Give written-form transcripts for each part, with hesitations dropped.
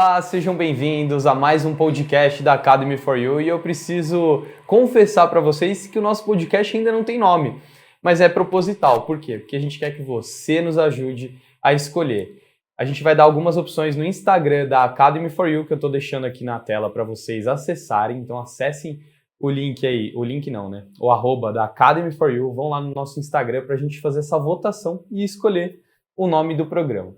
Olá, sejam bem-vindos a mais um podcast da Academy for You e eu preciso confessar para vocês que o nosso podcast ainda não tem nome, mas é proposital. Por quê? Porque a gente quer que você nos ajude a escolher. A gente vai dar algumas opções no Instagram da Academy for You que eu estou deixando aqui na tela para vocês acessarem, então acessem o link aí, o link não, né? O arroba da Academy for You, vão lá no nosso Instagram para a gente fazer essa votação e escolher o nome do programa.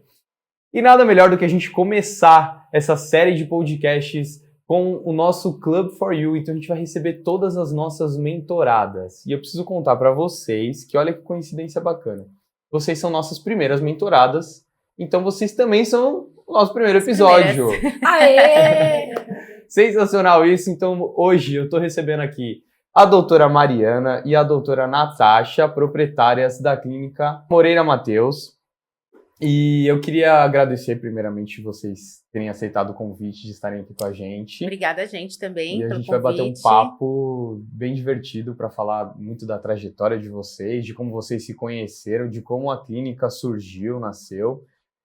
E nada melhor do que a gente começar essa série de podcasts com o nosso Club for You. Então a gente vai receber todas as nossas mentoradas. E eu preciso contar para vocês que olha que coincidência bacana. Vocês são nossas primeiras mentoradas, então vocês também são o nosso primeiro episódio. Aê! Sensacional isso. Então hoje eu estou recebendo aqui a doutora Mariana e a doutora Natasha, proprietárias da clínica Moreira Mateus. E eu queria agradecer primeiramente vocês terem aceitado o convite de estarem aqui com a gente. Obrigada a gente também e a pelo gente convite. vai bater um papo bem divertido para falar muito da trajetória de vocês, de como vocês se conheceram, de como a clínica surgiu, nasceu,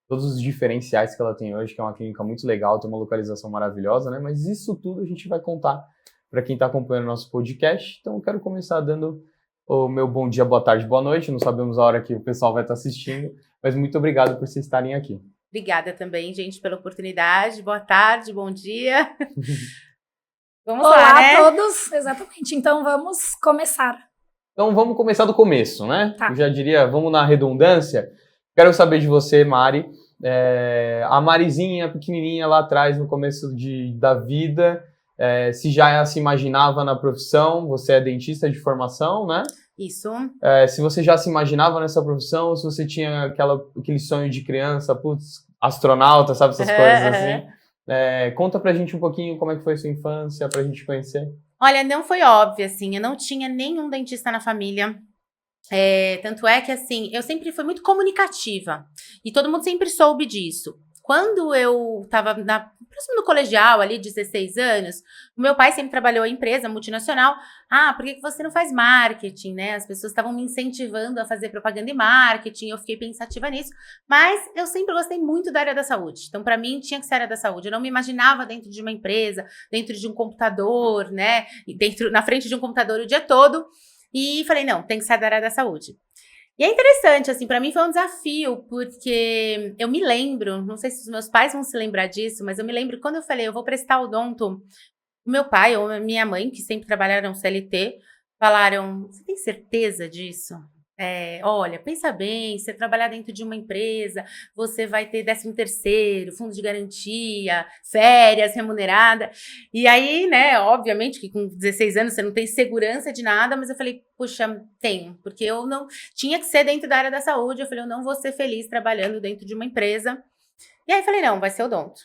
todos os diferenciais que ela tem hoje, que é uma clínica muito legal, tem uma localização maravilhosa, né? Mas isso tudo a gente vai contar para quem está acompanhando o nosso podcast. Então eu quero começar dando o meu bom dia, boa tarde, boa noite. Não sabemos a hora que o pessoal vai estar assistindo, mas muito obrigado por vocês estarem aqui. Obrigada também, gente, pela oportunidade. Boa tarde, bom dia. Vamos Olá lá, né? a todos, exatamente. Então vamos começar. Então vamos começar do começo, né? Tá. Eu já diria, vamos na redundância. Quero saber de você, Mari. A Marizinha, pequenininha lá atrás, no começo da vida, se já se imaginava na profissão, você é dentista de formação, né? Isso. Se você já se imaginava nessa profissão, ou se você tinha aquele sonho de criança, putz, astronauta, sabe, essas coisas assim. Conta pra gente um pouquinho como é que foi a sua infância, pra gente conhecer. Olha, não foi óbvio, assim, eu não tinha nenhum dentista na família. Tanto é que, assim, eu sempre fui muito comunicativa. E todo mundo sempre soube disso. Quando eu estava próximo do colegial, ali, 16 anos, o meu pai sempre trabalhou em empresa multinacional. Por que você não faz marketing, né? As pessoas estavam me incentivando a fazer propaganda e marketing, eu fiquei pensativa nisso. Mas eu sempre gostei muito da área da saúde. Então, para mim, tinha que ser a área da saúde. Eu não me imaginava dentro de uma empresa, dentro de um computador, né? Na frente de um computador o dia todo. E falei, não, tem que ser da área da saúde. E é interessante, assim, pra mim foi um desafio, porque eu me lembro, não sei se os meus pais vão se lembrar disso, mas eu me lembro quando eu falei, eu vou prestar odonto, o meu pai ou a minha mãe, que sempre trabalharam CLT, falaram, você tem certeza disso? Olha, pensa bem, você trabalhar dentro de uma empresa, você vai ter 13º, fundo de garantia, férias remunerada. E aí, né, obviamente que com 16 anos você não tem segurança de nada, mas eu falei, puxa, tenho, porque eu não tinha que ser dentro da área da saúde, eu falei, eu não vou ser feliz trabalhando dentro de uma empresa. E aí falei, não, vai ser odonto.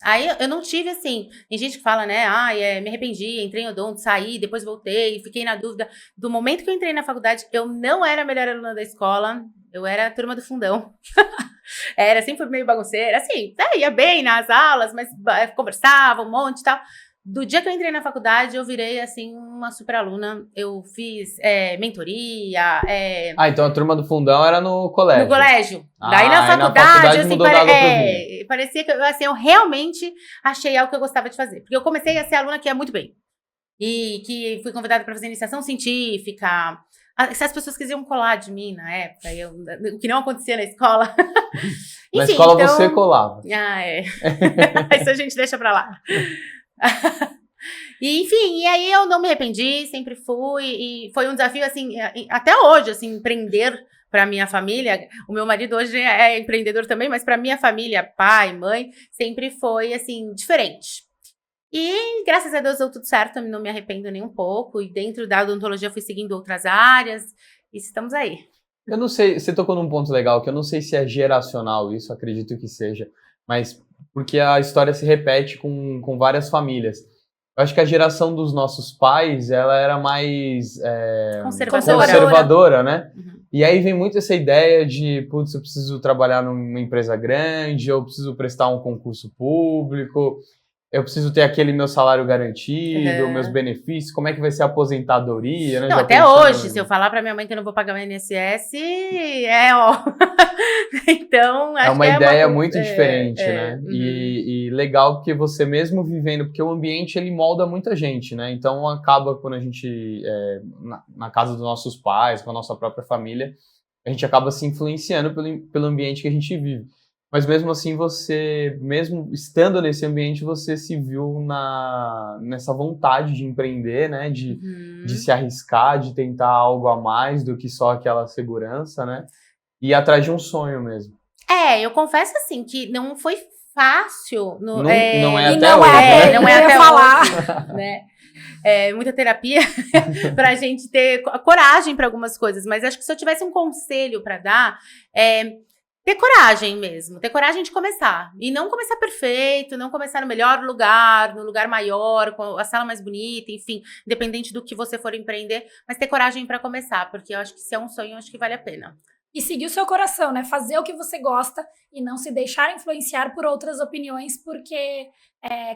Aí eu não tive assim, tem gente que fala, né, me arrependi, entrei em odonto, saí, depois voltei, fiquei na dúvida. Do momento que eu entrei na faculdade, eu não era a melhor aluna da escola, eu era a turma do fundão. Sempre fui meio bagunceira, assim, ia bem nas aulas, mas conversava um monte e tal. Do dia que eu entrei na faculdade, eu virei, assim, uma super aluna. Eu fiz mentoria. Então a turma do fundão era no colégio. No colégio. Daí na faculdade assim, parecia que assim, eu realmente achei algo que eu gostava de fazer. Porque eu comecei a ser aluna que ia muito bem. E que fui convidada para fazer iniciação científica. As pessoas quisiam colar de mim na época, o que não acontecia na escola. Enfim, na escola então, você colava. Isso a gente deixa pra lá. E aí eu não me arrependi, sempre fui, e foi um desafio, assim, até hoje, assim, empreender para minha família. O meu marido hoje é empreendedor também, mas para minha família, pai, mãe, sempre foi, assim, diferente. E graças a Deus deu tudo certo, não me arrependo nem um pouco, e dentro da odontologia fui seguindo outras áreas, e estamos aí. Eu não sei, você tocou num ponto legal, que eu não sei se é geracional isso, acredito que seja, mas porque a história se repete com várias famílias. Eu acho que a geração dos nossos pais, ela era mais conservadora, né? Uhum. E aí vem muito essa ideia de, putz, eu preciso trabalhar numa empresa grande, eu preciso prestar um concurso público. eu preciso ter aquele meu salário garantido, Uhum. meus benefícios, como é que vai ser a aposentadoria, né? Não, Já até pensando hoje, se eu falar pra minha mãe que eu não vou pagar o INSS, ó. Então, acho É uma que ideia coisa- muito diferente, né? uhum. E legal porque você mesmo vivendo, porque o ambiente ele molda muita gente, né? Então acaba quando a gente, na casa dos nossos pais, com a nossa própria família, a gente acaba se influenciando pelo ambiente que a gente vive. Mas mesmo assim, você, mesmo estando nesse ambiente, você se viu nessa vontade de empreender, né? De Uhum. se arriscar, de tentar algo a mais do que só aquela segurança, né? E ir atrás de um sonho mesmo. Eu confesso assim que não foi fácil. Não é E até não hoje, é, né? não é eu ia até falar. hoje, né? Muita terapia pra gente ter coragem para algumas coisas, mas acho que se eu tivesse um conselho para dar, ter coragem mesmo, ter coragem de começar. E não começar perfeito, não começar no melhor lugar, no lugar maior, com a sala mais bonita, enfim, independente do que você for empreender, mas ter coragem para começar, porque eu acho que se é um sonho, eu acho que vale a pena. E seguir o seu coração, né? Fazer o que você gosta e não se deixar influenciar por outras opiniões, porque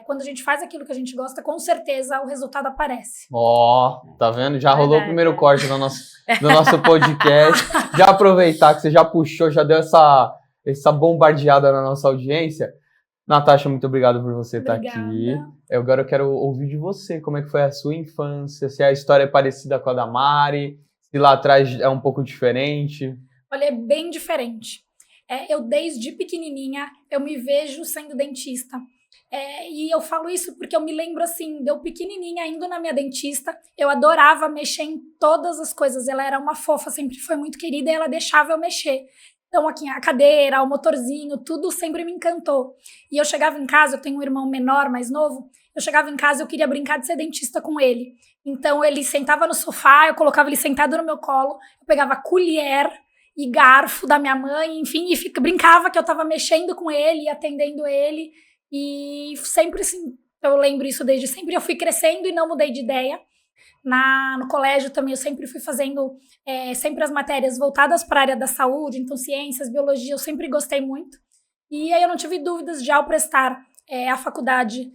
quando a gente faz aquilo que a gente gosta, com certeza o resultado aparece. Ó, tá vendo? Já rolou o Verdade, primeiro corte do nosso podcast. Já aproveitar que você já puxou, já deu essa bombardeada na nossa audiência. Natasha, muito obrigado por você estar aqui. Agora eu quero ouvir de você, como é que foi a sua infância, se a história é parecida com a da Mari, se lá atrás é um pouco diferente. Olha, é bem diferente. Eu, desde pequenininha, eu me vejo sendo dentista. E eu falo isso porque eu me lembro, assim, de eu pequenininha, indo na minha dentista, eu adorava mexer em todas as coisas. Ela era uma fofa, sempre foi muito querida e ela deixava eu mexer. Então, aqui, a cadeira, o motorzinho, tudo sempre me encantou. E eu chegava em casa, eu tenho um irmão menor, mais novo, eu chegava em casa e eu queria brincar de ser dentista com ele. Então, ele sentava no sofá, eu colocava ele sentado no meu colo, eu pegava a colher e garfo da minha mãe, enfim, e brincava que eu tava mexendo com ele e atendendo ele, e sempre assim, eu lembro isso desde sempre, eu fui crescendo e não mudei de ideia. No colégio também eu sempre fui fazendo sempre as matérias voltadas para a área da saúde, então ciências, biologia, eu sempre gostei muito, e aí eu não tive dúvidas de ao prestar a faculdade,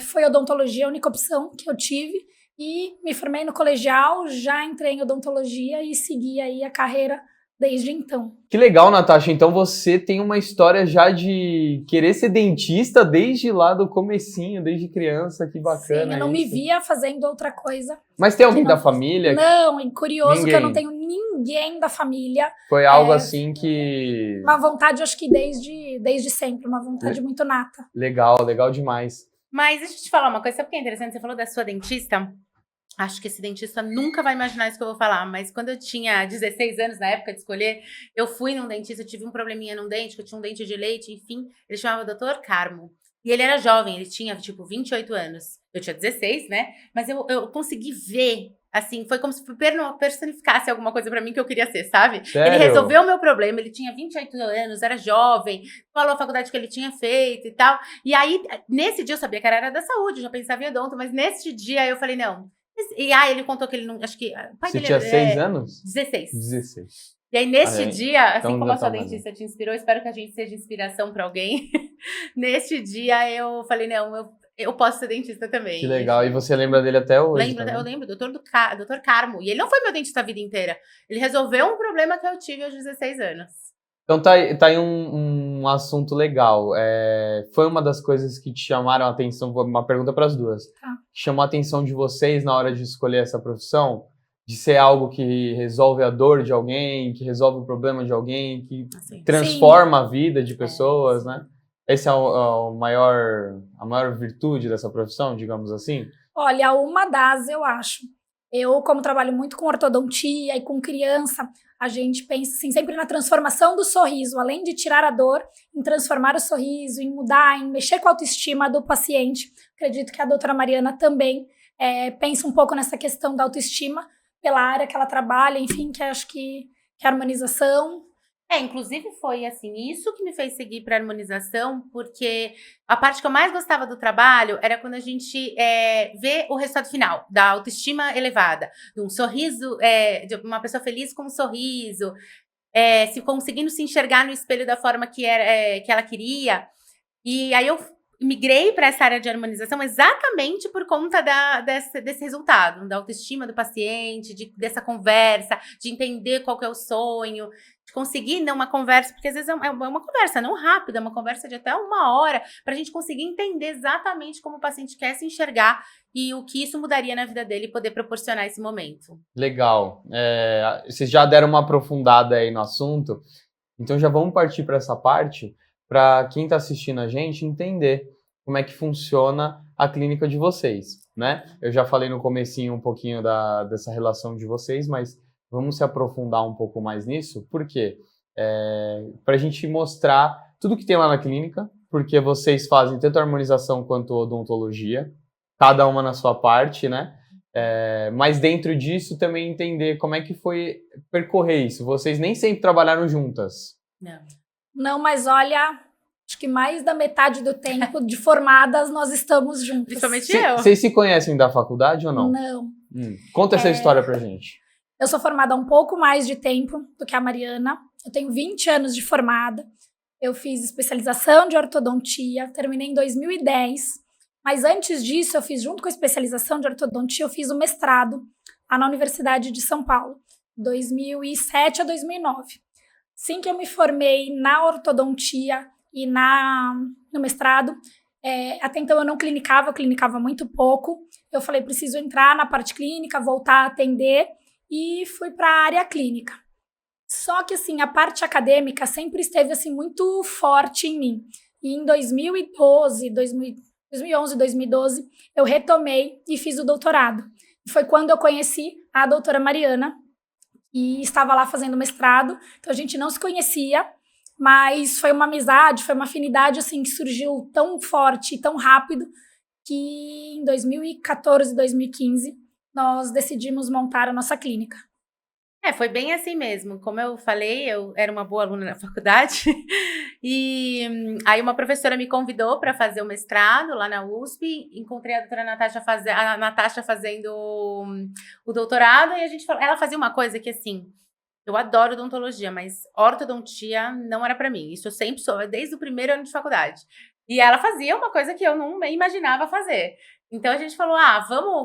foi odontologia, a única opção que eu tive, e me formei no colegial, já entrei em odontologia e segui aí a carreira desde então. Que legal, Natasha. Então você tem uma história já de querer ser dentista desde lá do comecinho, desde criança. Que bacana. Sim, eu não me via fazendo outra coisa. Mas tem alguém da família? Não, e curioso Ninguém. que eu não tenho ninguém da família. Foi algo assim que... Uma vontade, acho que desde sempre, uma vontade muito nata. Legal, legal demais. Mas deixa eu te falar uma coisa, sabe o que é interessante? Você falou da sua dentista. Acho que esse dentista nunca vai imaginar isso que eu vou falar, mas quando eu tinha 16 anos, na época de escolher, eu fui num dentista, eu tive um probleminha num dente, que eu tinha um dente de leite, enfim, ele chamava Dr. Carmo. E ele era jovem, ele tinha, tipo, 28 anos. Eu tinha 16, né? Mas eu consegui ver, assim, foi como se personificasse alguma coisa pra mim que eu queria ser, sabe? Sério? Ele resolveu o meu problema, ele tinha 28 anos, era jovem, falou a faculdade que ele tinha feito e tal. E aí, nesse dia eu sabia que era área da saúde, já pensava em odonto, mas nesse dia eu falei, não. E aí ele contou que ele não, acho que... o pai Você dele tinha 6 anos? 16. 16. E aí, neste dia, assim então como já a sua tá dentista te inspirou, espero que a gente seja inspiração pra alguém. Neste dia, eu falei, não, eu posso ser dentista também. Que legal. E você lembra dele até hoje? Eu lembro, Dr. Carmo. E ele não foi meu dentista a vida inteira. Ele resolveu um problema que eu tive aos 16 anos. Então tá aí um assunto legal. Foi uma das coisas que te chamaram a atenção, uma pergunta para as duas. Tá. Chamou a atenção de vocês na hora de escolher essa profissão? De ser algo que resolve a dor de alguém, que resolve o problema de alguém, que transforma a vida de pessoas, né? Essa é a maior virtude dessa profissão, digamos assim? Olha, uma das, eu acho. Eu, como trabalho muito com ortodontia e com criança, a gente pensa assim, sempre na transformação do sorriso, além de tirar a dor, em transformar o sorriso, em mudar, em mexer com a autoestima do paciente. Acredito que a doutora Mariana também pensa um pouco nessa questão da autoestima, pela área que ela trabalha, enfim, que acho que a harmonização... Inclusive foi assim, isso que me fez seguir para harmonização, porque a parte que eu mais gostava do trabalho era quando a gente vê o resultado final, da autoestima elevada, de um sorriso, de uma pessoa feliz com um sorriso, se conseguindo se enxergar no espelho da forma que ela queria. E aí migrei para essa área de harmonização exatamente por conta desse resultado, da autoestima do paciente, dessa conversa, de entender qual que é o sonho, de conseguir uma conversa, porque às vezes é uma conversa não rápida, é uma conversa de até 1 hora, para a gente conseguir entender exatamente como o paciente quer se enxergar e o que isso mudaria na vida dele e poder proporcionar esse momento. Legal. Vocês já deram uma aprofundada aí no assunto, então já vamos partir para essa parte, para quem está assistindo a gente entender como é que funciona a clínica de vocês, né? Eu já falei no comecinho um pouquinho dessa relação de vocês, mas vamos se aprofundar um pouco mais nisso, por quê? Para a gente mostrar tudo que tem lá na clínica, porque vocês fazem tanto harmonização quanto odontologia, cada uma na sua parte, né? Mas dentro disso também entender como é que foi percorrer isso. Vocês nem sempre trabalharam juntas. Não, mas olha, acho que mais da metade do tempo de formadas nós estamos juntas. Principalmente eu. Vocês se conhecem da faculdade ou não? Não. Conta essa história pra gente. Eu sou formada há um pouco mais de tempo do que a Mariana. Eu tenho 20 anos de formada. Eu fiz especialização de ortodontia, terminei em 2010. Mas antes disso, eu fiz, junto com a especialização de ortodontia, eu fiz o mestrado lá na Universidade de São Paulo, 2007 a 2009. Assim que eu me formei na ortodontia e no mestrado, até então eu não clinicava, eu clinicava muito pouco. Eu falei, preciso entrar na parte clínica, voltar a atender, e fui para a área clínica. Só que, assim, a parte acadêmica sempre esteve, assim, muito forte em mim. E em 2011, 2012, eu retomei e fiz o doutorado. Foi quando eu conheci a doutora Mariana, e estava lá fazendo mestrado, então a gente não se conhecia, mas foi uma amizade, foi uma afinidade assim, que surgiu tão forte e tão rápido, que em 2014, 2015, nós decidimos montar a nossa clínica. Foi bem assim mesmo. Como eu falei, eu era uma boa aluna na faculdade e aí uma professora me convidou para fazer o mestrado lá na USP. Encontrei a doutora Natasha fazendo o doutorado e ela fazia uma coisa que, assim, eu adoro odontologia, mas ortodontia não era para mim. Isso eu sempre soube, desde o primeiro ano de faculdade. E ela fazia uma coisa que eu não imaginava fazer. Então a gente falou,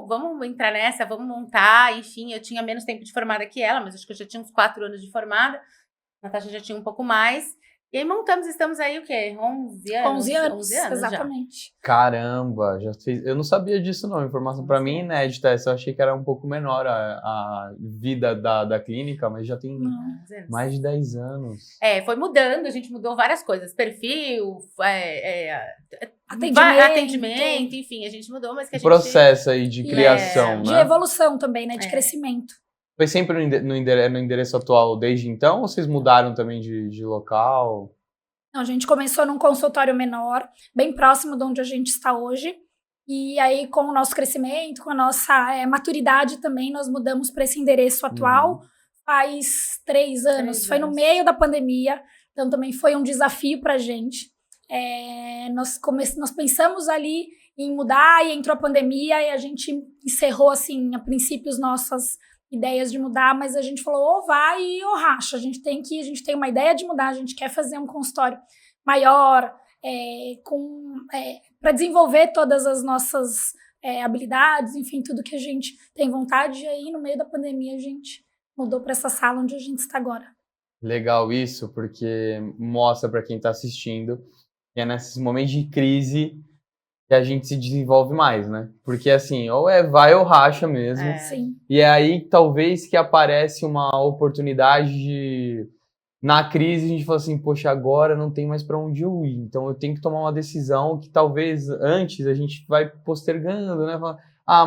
vamos entrar nessa, vamos montar, enfim, eu tinha menos tempo de formada que ela, mas acho que eu já tinha uns 4 anos de formada, a Natasha já tinha um pouco mais, e aí montamos, estamos aí o quê? 11 anos? 11 anos, exatamente. Já. Caramba, eu não sabia disso não, informação para mim inédita, essa eu achei que era um pouco menor a vida da clínica, mas já tem mais de 10 anos. Foi mudando, a gente mudou várias coisas, perfil, atendimento, enfim, a gente mudou, mas que a gente... processo aí de criação, né? De evolução também, né? De crescimento. Foi sempre no endereço atual desde então, ou vocês mudaram também de local? Não, a gente começou num consultório menor, bem próximo de onde a gente está hoje, e aí com o nosso crescimento, com a nossa maturidade também, nós mudamos para esse endereço atual faz 3 anos. Foi no meio da pandemia, então também foi um desafio para a gente. Nós pensamos ali em mudar e entrou a pandemia e a gente encerrou, assim, a princípio, as nossas ideias de mudar, mas a gente falou, ou vai ou racha, a gente tem uma ideia de mudar, a gente quer fazer um consultório maior, para desenvolver todas as nossas habilidades, enfim, tudo que a gente tem vontade, e aí no meio da pandemia a gente mudou para essa sala onde a gente está agora. Legal isso, porque mostra para quem está assistindo que é nesses momentos de crise que a gente se desenvolve mais, né? Porque assim, ou vai ou racha mesmo. Sim. E é aí talvez que aparece uma oportunidade de... Na crise a gente fala assim, poxa, agora não tem mais para onde eu ir. Então eu tenho que tomar uma decisão que talvez antes a gente vai postergando, né? Fala,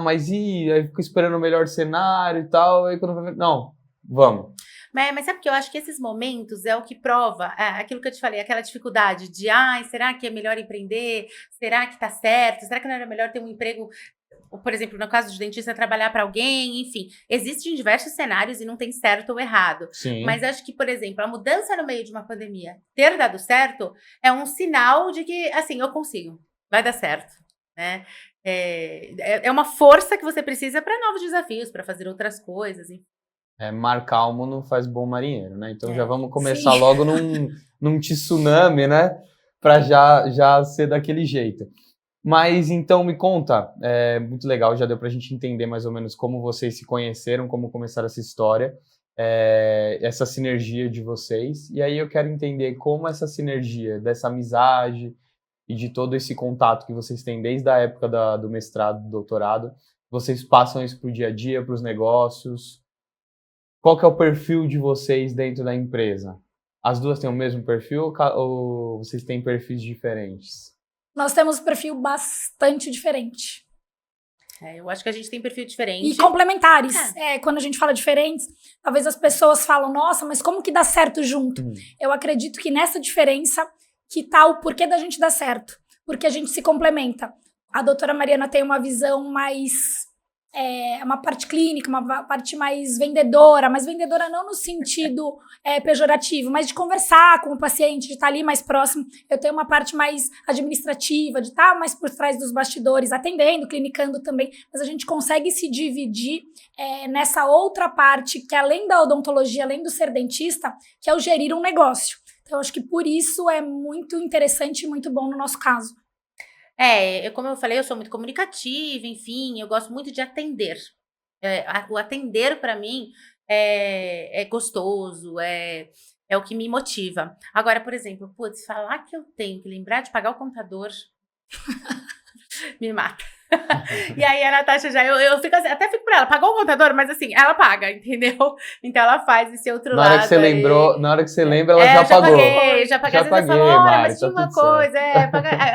mas aí fico esperando o melhor cenário e tal. Aí quando não, vamos. Mas sabe que eu acho que esses momentos é o que prova aquilo que eu te falei, aquela dificuldade de, será que é melhor empreender? Será que tá certo? Será que não era melhor ter um emprego, por exemplo, no caso de dentista, trabalhar para alguém? Enfim, existem diversos cenários e não tem certo ou errado. Sim. Mas acho que, por exemplo, a mudança no meio de uma pandemia ter dado certo é um sinal de que, assim, eu consigo, vai dar certo, né? É uma força que você precisa para novos desafios, para fazer outras coisas, enfim. Mar calmo não faz bom marinheiro, né? Então já vamos começar logo num tsunami, né? para já ser daquele jeito. Mas então me conta, muito legal, já deu para a gente entender mais ou menos como vocês se conheceram, como começaram essa história, essa sinergia de vocês. E aí eu quero entender como essa sinergia, dessa amizade e de todo esse contato que vocês têm desde a época do mestrado, do doutorado, vocês passam isso para o dia a dia, para os negócios. Qual que é o perfil de vocês dentro da empresa? As duas têm o mesmo perfil ou vocês têm perfis diferentes? Nós temos um perfil bastante diferente. Eu acho que a gente tem perfil diferente. E complementares. Quando a gente fala diferentes, talvez as pessoas falam, nossa, mas como que dá certo junto? Eu acredito que nessa diferença que tá o porquê da gente dar certo. Porque a gente se complementa. A doutora Mariana tem uma visão mais... uma parte clínica, uma parte mais vendedora, mas vendedora não no sentido pejorativo, mas de conversar com o paciente, de estar ali mais próximo. Eu tenho uma parte mais administrativa, de estar mais por trás dos bastidores, atendendo, clinicando também, mas a gente consegue se dividir nessa outra parte, que além da odontologia, além do ser dentista, que é o gerir um negócio. Então, eu acho que por isso é muito interessante e muito bom no nosso caso. Como eu falei, eu sou muito comunicativa, enfim, eu gosto muito de atender. O atender, para mim, é gostoso, é o que me motiva. Agora, por exemplo, falar que eu tenho que lembrar de pagar o contador me mata. E aí a Natasha eu fico assim, até fico pra ela, pagou o contador, mas assim, ela paga, entendeu? Então ela faz esse outro lado. Na hora que você lembra, ela já pagou. Já paguei. Às vezes eu falo, olha, mas tinha uma coisa,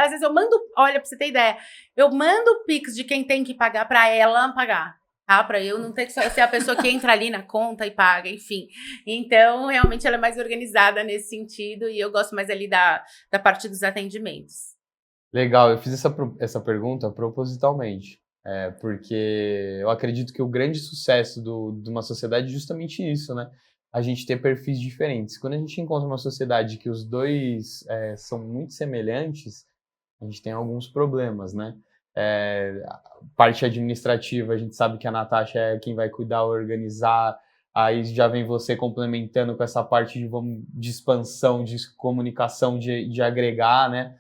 às vezes eu mando, olha, pra você ter ideia, eu mando o Pix de quem tem que pagar pra ela pagar. Tá? Pra eu não ter que ser a pessoa que entra ali na conta e paga, enfim. Então, realmente, ela é mais organizada nesse sentido e eu gosto mais ali da parte dos atendimentos. Legal, eu fiz essa pergunta propositalmente, porque eu acredito que o grande sucesso de uma sociedade é justamente isso, né? A gente ter perfis diferentes. Quando a gente encontra uma sociedade que os dois são muito semelhantes, a gente tem alguns problemas, né? A parte administrativa, a gente sabe que a Natasha é quem vai cuidar, organizar, aí já vem você complementando com essa parte de expansão, de comunicação, de agregar, né?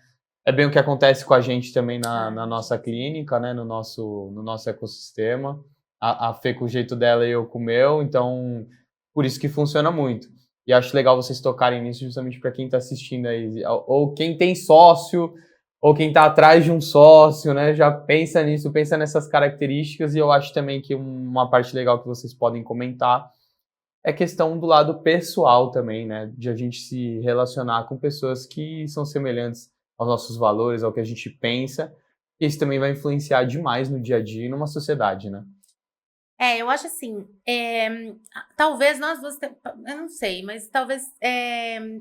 É bem o que acontece com a gente também na nossa clínica, né? No nosso ecossistema. A Fê com o jeito dela e eu com o meu, então por isso que funciona muito. E acho legal vocês tocarem nisso justamente para quem está assistindo aí, ou quem tem sócio, ou quem está atrás de um sócio, né? Já pensa nisso, pensa nessas características, e eu acho também que uma parte legal que vocês podem comentar é questão do lado pessoal também, né? De a gente se relacionar com pessoas que são semelhantes aos nossos valores, ao que a gente pensa, e isso também vai influenciar demais no dia a dia e numa sociedade, né? Eu acho assim, talvez nós duas, eu não sei, mas talvez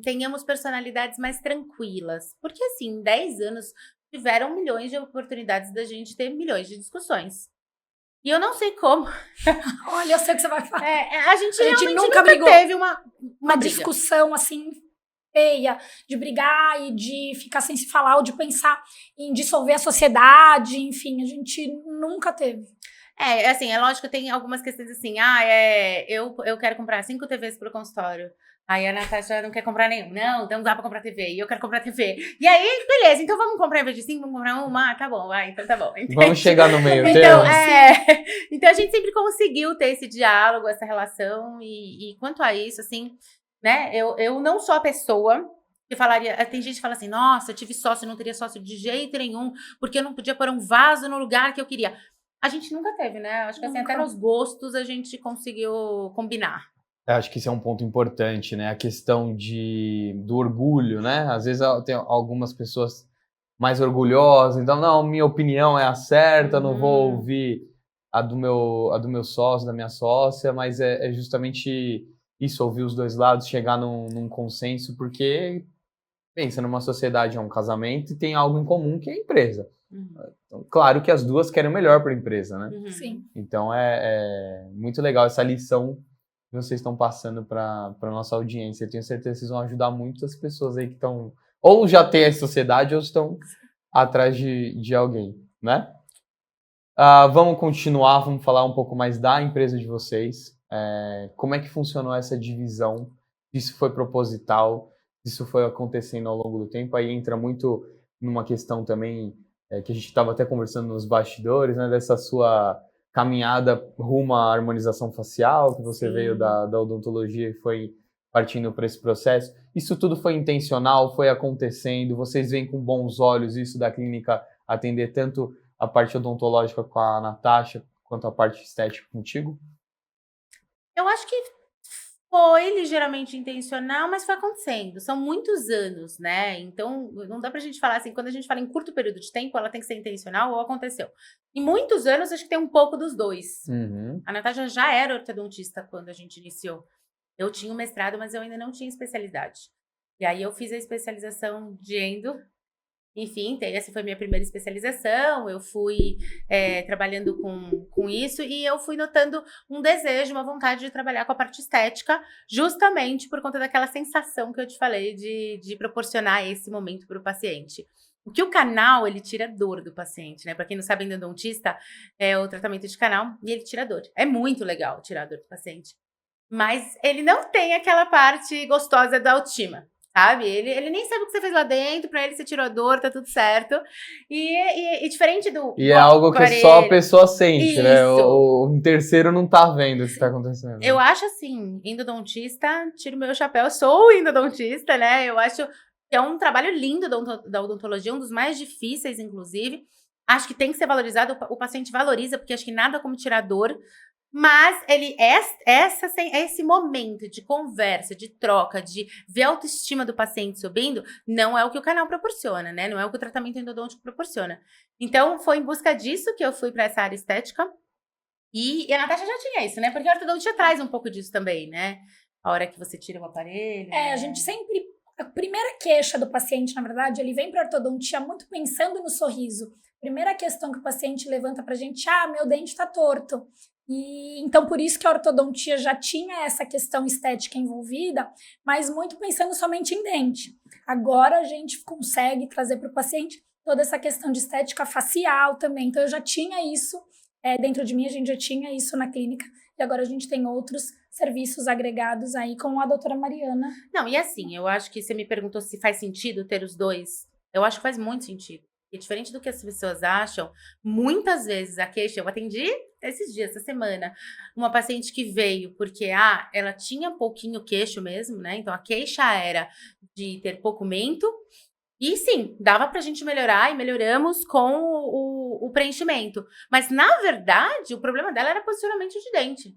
tenhamos personalidades mais tranquilas, porque assim, em 10 anos tiveram milhões de oportunidades da gente ter milhões de discussões. E eu não sei como. Olha, eu sei o que você vai falar. A gente nunca brigou. Teve uma discussão assim feia, de brigar e de ficar sem se falar, ou de pensar em dissolver a sociedade, enfim, a gente nunca teve. Assim, é lógico que tem algumas questões assim, eu quero comprar 5 TVs pro consultório. Aí a Natasha não quer comprar nenhum. Não dá pra comprar TV. E eu quero comprar TV. E aí, beleza, então vamos comprar em vez de 5, vamos comprar uma? Tá bom, vai, então tá bom. Entende? Vamos chegar no meio então, então a gente sempre conseguiu ter esse diálogo, essa relação. E quanto a isso, assim, né, eu não sou a pessoa que falaria... Tem gente que fala assim, nossa, eu tive sócio, eu não teria sócio de jeito nenhum, porque eu não podia pôr um vaso no lugar que eu queria. A gente nunca teve, né? Acho que assim, até nos gostos a gente conseguiu combinar. Acho que esse é um ponto importante, né? A questão do orgulho, né? Às vezes tem algumas pessoas mais orgulhosas, então, não, minha opinião é a certa, não vou ouvir a do meu sócio, da minha sócia, mas é justamente isso, ouvir os dois lados, chegar num consenso, porque pensa numa sociedade, é um casamento e tem algo em comum que é a empresa. Então, claro que as duas querem o melhor para a empresa, né? Sim. Então é muito legal essa lição que vocês estão passando para a nossa audiência. Eu tenho certeza que vocês vão ajudar muitas pessoas aí que estão ou já têm a sociedade ou estão atrás de alguém, né? Vamos continuar, vamos falar um pouco mais da empresa de vocês. Como é que funcionou essa divisão? Isso foi proposital? isso foi acontecendo ao longo do tempo, aí entra muito numa questão também que a gente estava até conversando nos bastidores, né, dessa sua caminhada rumo à harmonização facial, que você Sim. veio da odontologia e foi partindo para esse processo. Isso tudo foi intencional, foi acontecendo, vocês veem com bons olhos isso da clínica atender tanto a parte odontológica com a Natasha, quanto a parte estética contigo? Eu acho que foi ligeiramente intencional, mas foi acontecendo. São muitos anos, né? Então, não dá pra gente falar assim, quando a gente fala em curto período de tempo, ela tem que ser intencional ou aconteceu. Em muitos anos, acho que tem um pouco dos dois. Uhum. A Natasha já era ortodontista quando a gente iniciou. Eu tinha um mestrado, mas eu ainda não tinha especialidade. E aí eu fiz a especialização de endo. Enfim, essa foi a minha primeira especialização, eu fui trabalhando com isso e eu fui notando um desejo, uma vontade de trabalhar com a parte estética, justamente por conta daquela sensação que eu te falei de proporcionar esse momento para o paciente. O que o canal, ele tira a dor do paciente, né? Para quem não sabe, endodontista é o tratamento de canal e ele tira a dor. É muito legal tirar a dor do paciente. Mas ele não tem aquela parte gostosa da autoestima. Sabe? Ele nem sabe o que você fez lá dentro, pra ele você tirou a dor, tá tudo certo. E diferente do... E é algo que só a pessoa sente, né? Um terceiro não tá vendo o que tá acontecendo. Eu acho assim, endodontista, tiro meu chapéu, sou endodontista, né? Eu acho que é um trabalho lindo da odontologia, um dos mais difíceis, inclusive. Acho que tem que ser valorizado, o paciente valoriza, porque acho que nada como tirar dor. Mas esse momento de conversa, de troca, de ver a autoestima do paciente subindo, não é o que o canal proporciona, né? Não é o que o tratamento endodôntico proporciona. Então, foi em busca disso que eu fui para essa área estética. E a Natasha já tinha isso, né? Porque a ortodontia traz um pouco disso também, né? A hora que você tira o aparelho. A gente sempre... A primeira queixa do paciente, na verdade, ele vem para ortodontia muito pensando no sorriso. Primeira questão que o paciente levanta pra gente, meu dente tá torto. E então, por isso que a ortodontia já tinha essa questão estética envolvida, mas muito pensando somente em dente. Agora a gente consegue trazer para o paciente toda essa questão de estética facial também. Então, eu já tinha isso dentro de mim, a gente já tinha isso na clínica, e agora a gente tem outros serviços agregados aí com a doutora Mariana. Não, e assim, eu acho que você me perguntou se faz sentido ter os dois. Eu acho que faz muito sentido. E diferente do que as pessoas acham, muitas vezes a queixa, eu atendi esses dias, essa semana, uma paciente que veio porque ela tinha pouquinho queixo mesmo, né? Então a queixa era de ter pouco mento. E sim, dava pra gente melhorar e melhoramos com o preenchimento. Mas na verdade, o problema dela era posicionamento de dente.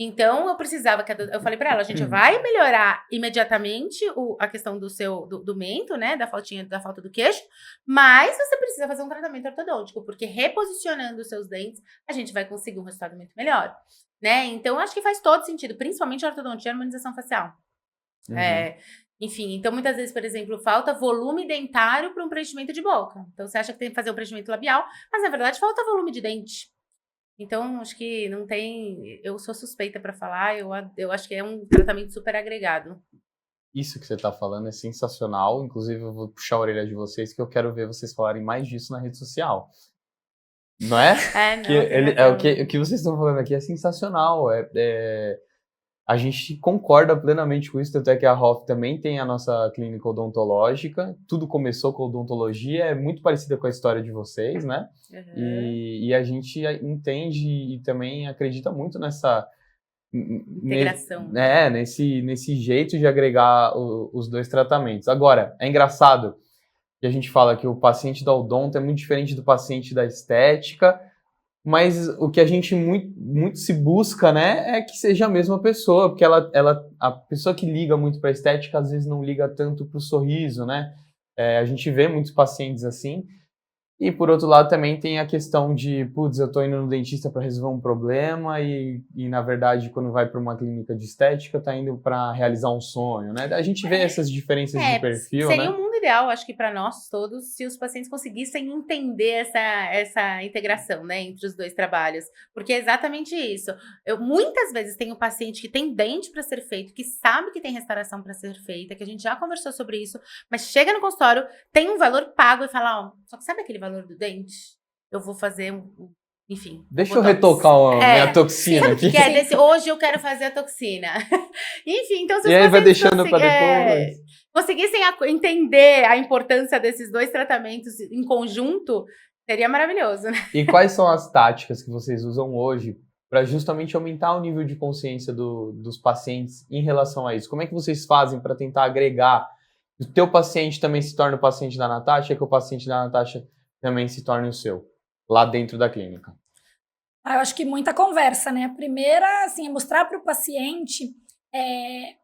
Então, eu precisava eu falei pra ela, a gente vai melhorar imediatamente a questão do mento, né, da falta do queixo, mas você precisa fazer um tratamento ortodôntico, porque reposicionando os seus dentes, a gente vai conseguir um resultado muito melhor, né? Então, acho que faz todo sentido, principalmente a ortodontia e a harmonização facial. Uhum. Enfim, então muitas vezes, por exemplo, falta volume dentário para um preenchimento de boca. Então, você acha que tem que fazer um preenchimento labial, mas na verdade falta volume de dente. Então, acho que não tem... Eu sou suspeita para falar, eu acho que é um tratamento super agregado. Isso que você está falando é sensacional, inclusive eu vou puxar a orelha de vocês, que eu quero ver vocês falarem mais disso na rede social. Não é? Não. O que vocês estão falando aqui é sensacional, a gente concorda plenamente com isso, tanto é que a Hoff também tem a nossa clínica odontológica, tudo começou com odontologia, é muito parecida com a história de vocês, né? Uhum. E a gente entende e também acredita muito nessa... integração. Nesse jeito de agregar os dois tratamentos. Agora, é engraçado que a gente fala que o paciente da odonto é muito diferente do paciente da estética, mas o que a gente muito se busca, né, é que seja a mesma pessoa, porque a pessoa que liga muito para a estética, às vezes não liga tanto para o sorriso, né? A gente vê muitos pacientes assim. E, por outro lado, também tem a questão de, putz, eu tô indo no dentista para resolver um problema e, na verdade, quando vai para uma clínica de estética, tá indo para realizar um sonho, né? A gente vê essas diferenças de perfil, seria né? um mundo ideal, acho que para nós todos, se os pacientes conseguissem entender essa integração, né, entre os dois trabalhos. Porque é exatamente isso. Eu muitas vezes tenho paciente que tem dente para ser feito, que sabe que tem restauração para ser feita, que a gente já conversou sobre isso, mas chega no consultório, tem um valor pago e fala, só que sabe aquele valor do dente? Eu vou fazer enfim. Deixa eu retocar minha toxina aqui. Hoje eu quero fazer a toxina. Enfim, então se os E aí vai deixando para depois. conseguissem entender a importância desses dois tratamentos em conjunto, seria maravilhoso, né? E quais são as táticas que vocês usam hoje para justamente aumentar o nível de consciência dos pacientes em relação a isso? Como é que vocês fazem para tentar agregar? O teu paciente também se torna o paciente da Natasha, que o paciente da Natasha também se torne o seu, lá dentro da clínica? Eu acho que muita conversa, né? A primeira, assim, é mostrar para o paciente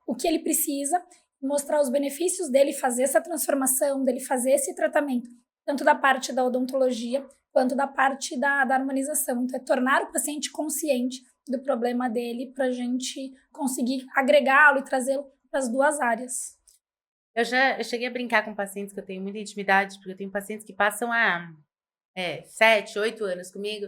o que ele precisa, mostrar os benefícios dele fazer essa transformação, dele fazer esse tratamento, tanto da parte da odontologia quanto da parte da harmonização. Então, é tornar o paciente consciente do problema dele para a gente conseguir agregá-lo e trazê-lo para as duas áreas. Eu cheguei a brincar com pacientes que eu tenho muita intimidade, porque eu tenho pacientes que passam há 7, 8 anos comigo,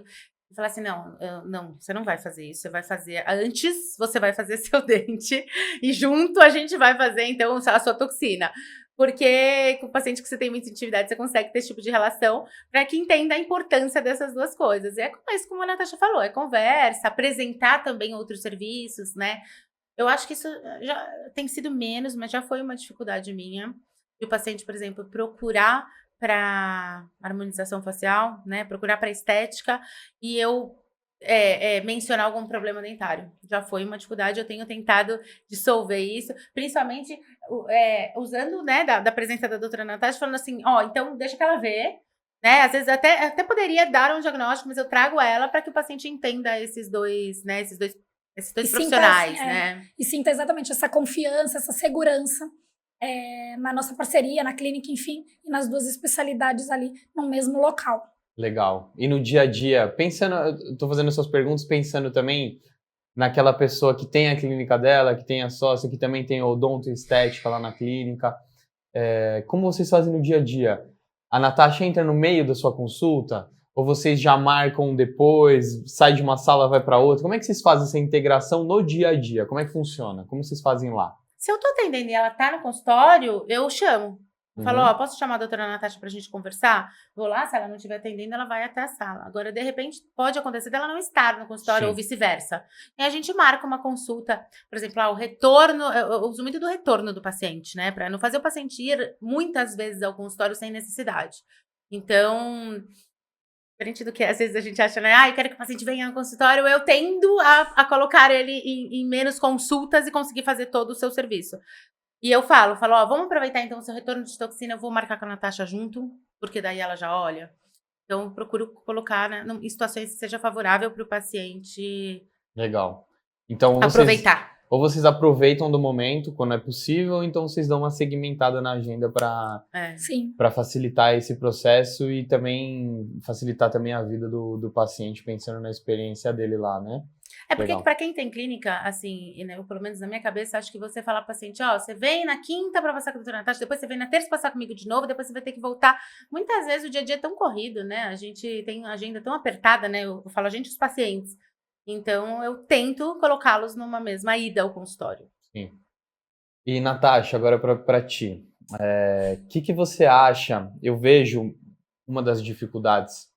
e falar assim, não, você não vai fazer isso, você vai fazer, antes você vai fazer seu dente, e junto a gente vai fazer, então, a sua toxina. Porque com o paciente que você tem muita intimidade, você consegue ter esse tipo de relação para que entenda a importância dessas duas coisas. E é isso, como a Natasha falou, é conversa, apresentar também outros serviços, né? Eu acho que isso já tem sido menos, mas já foi uma dificuldade minha. E o paciente, por exemplo, procurar para harmonização facial, né? Procurar para estética e eu mencionar algum problema dentário. Já foi uma dificuldade, eu tenho tentado dissolver isso, principalmente usando, né, da presença da doutora Natasha, falando assim, então deixa que ela vê, né? Às vezes até poderia dar um diagnóstico, mas eu trago ela para que o paciente entenda esses dois, né? Esses dois profissionais, né? E sinta exatamente essa confiança, essa segurança na nossa parceria, na clínica, enfim, e nas duas especialidades ali no mesmo local. Legal. E no dia a dia, eu tô fazendo essas perguntas pensando também naquela pessoa que tem a clínica dela, que tem a sócia, que também tem odonto e estética lá na clínica. Como vocês fazem no dia a dia? A Natasha entra no meio da sua consulta? Ou vocês já marcam depois, sai de uma sala, vai para outra? Como é que vocês fazem essa integração no dia a dia? Como é que funciona? Como vocês fazem lá? Se eu tô atendendo e ela tá no consultório, eu chamo. Falo, posso chamar a doutora Natasha pra gente conversar? Vou lá, se ela não estiver atendendo, ela vai até a sala. Agora, de repente, pode acontecer dela não estar no consultório. Sim. Ou vice-versa. E a gente marca uma consulta, por exemplo, o retorno, eu uso muito do retorno do paciente, né? Pra não fazer o paciente ir muitas vezes ao consultório sem necessidade. Então, diferente do que às vezes a gente acha, né? Eu quero que o paciente venha no consultório, eu tendo a colocar ele em menos consultas e conseguir fazer todo o seu serviço. E eu falo, vamos aproveitar então o seu retorno de toxina, eu vou marcar com a Natasha junto, porque daí ela já olha. Então, eu procuro colocar, né, em situações que seja favorável para o paciente. Legal. Então, aproveitar. Ou vocês aproveitam do momento, quando é possível, ou então vocês dão uma segmentada na agenda para facilitar esse processo e também facilitar também a vida do paciente, pensando na experiência dele lá, né? Porque para quem tem clínica, assim, né, pelo menos na minha cabeça, acho que você falar pro paciente, você vem na quinta para passar com a doutora Natasha, depois você vem na terça passar comigo de novo, depois você vai ter que voltar. Muitas vezes o dia a dia é tão corrido, né? A gente tem uma agenda tão apertada, né? Eu falo a gente e os pacientes. Então, eu tento colocá-los numa mesma ida ao consultório. Sim. E, Natasha, agora para ti. O que você acha? Eu vejo uma das dificuldades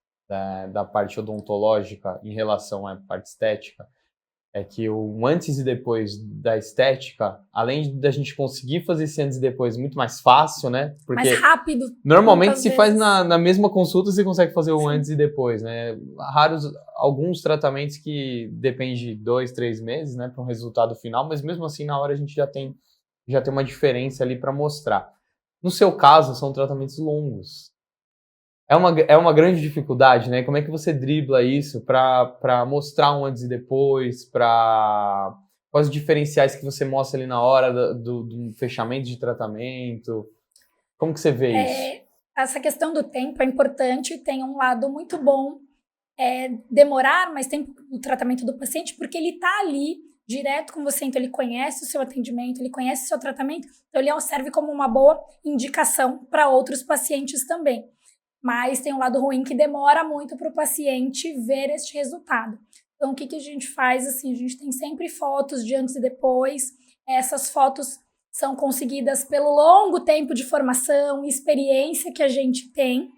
da parte odontológica em relação à parte estética é que o antes e depois da estética, além da gente conseguir fazer esse antes e depois muito mais fácil, né? Porque mais rápido. Normalmente se faz na mesma consulta, você consegue fazer o antes e depois, né? Raros alguns tratamentos que dependem de 2, 3 meses, né, para um resultado final, mas mesmo assim na hora a gente já tem uma diferença ali para mostrar. No seu caso, são tratamentos longos. É uma grande dificuldade, né? Como é que você dribla isso para mostrar um antes e depois, quais os diferenciais que você mostra ali na hora do fechamento de tratamento? Como que você vê isso? Essa questão do tempo é importante, tem um lado muito bom, demorar mais tempo no tratamento do paciente, porque ele está ali direto com você, então ele conhece o seu atendimento, ele conhece o seu tratamento, então ele serve como uma boa indicação para outros pacientes também. Mas tem um lado ruim que demora muito para o paciente ver este resultado. Então, o que a gente faz? Assim, a gente tem sempre fotos de antes e depois. Essas fotos são conseguidas pelo longo tempo de formação e experiência que a gente tem.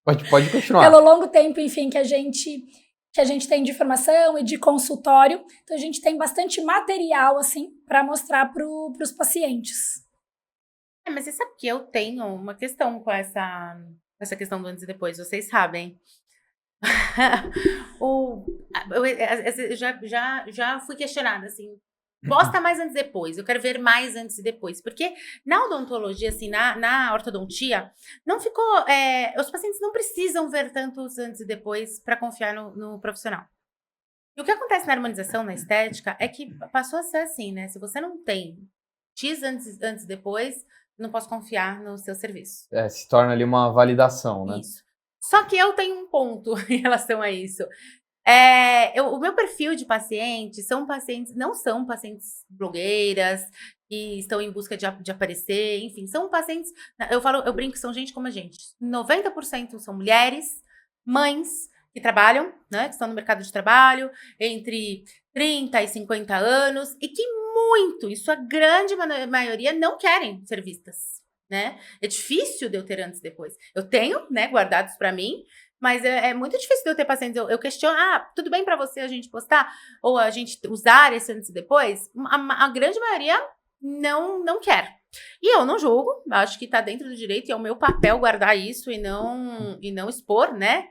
Pode continuar. Pelo longo tempo, enfim, que a gente que a gente tem de formação e de consultório. Então, a gente tem bastante material, assim, para mostrar para os pacientes. Mas você sabe que eu tenho uma questão com essa questão do antes e depois, vocês sabem. Eu já fui questionada, assim, posta mais antes e depois, eu quero ver mais antes e depois, porque na odontologia, assim, na ortodontia, não ficou, os pacientes não precisam ver tantos antes e depois para confiar no profissional. E o que acontece na harmonização, na estética, é que passou a ser assim, né, se você não tem X antes e depois, não posso confiar no seu serviço. Se torna ali uma validação, né? Isso. Só que eu tenho um ponto em relação a isso. O meu perfil de pacientes não são pacientes blogueiras que estão em busca de aparecer, enfim, são pacientes, eu brinco que são gente como a gente. 90% são mulheres, mães que trabalham, né, que estão no mercado de trabalho, entre 30 e 50 anos, e que isso a grande maioria não querem ser vistas, né? É difícil de eu ter antes e depois. Eu tenho, né, guardados para mim, mas é muito difícil de eu ter pacientes. Eu questiono, tudo bem para você a gente postar? Ou a gente usar esse antes e depois? A grande maioria não quer. E eu não julgo, acho que tá dentro do direito e é o meu papel guardar isso e não expor, né?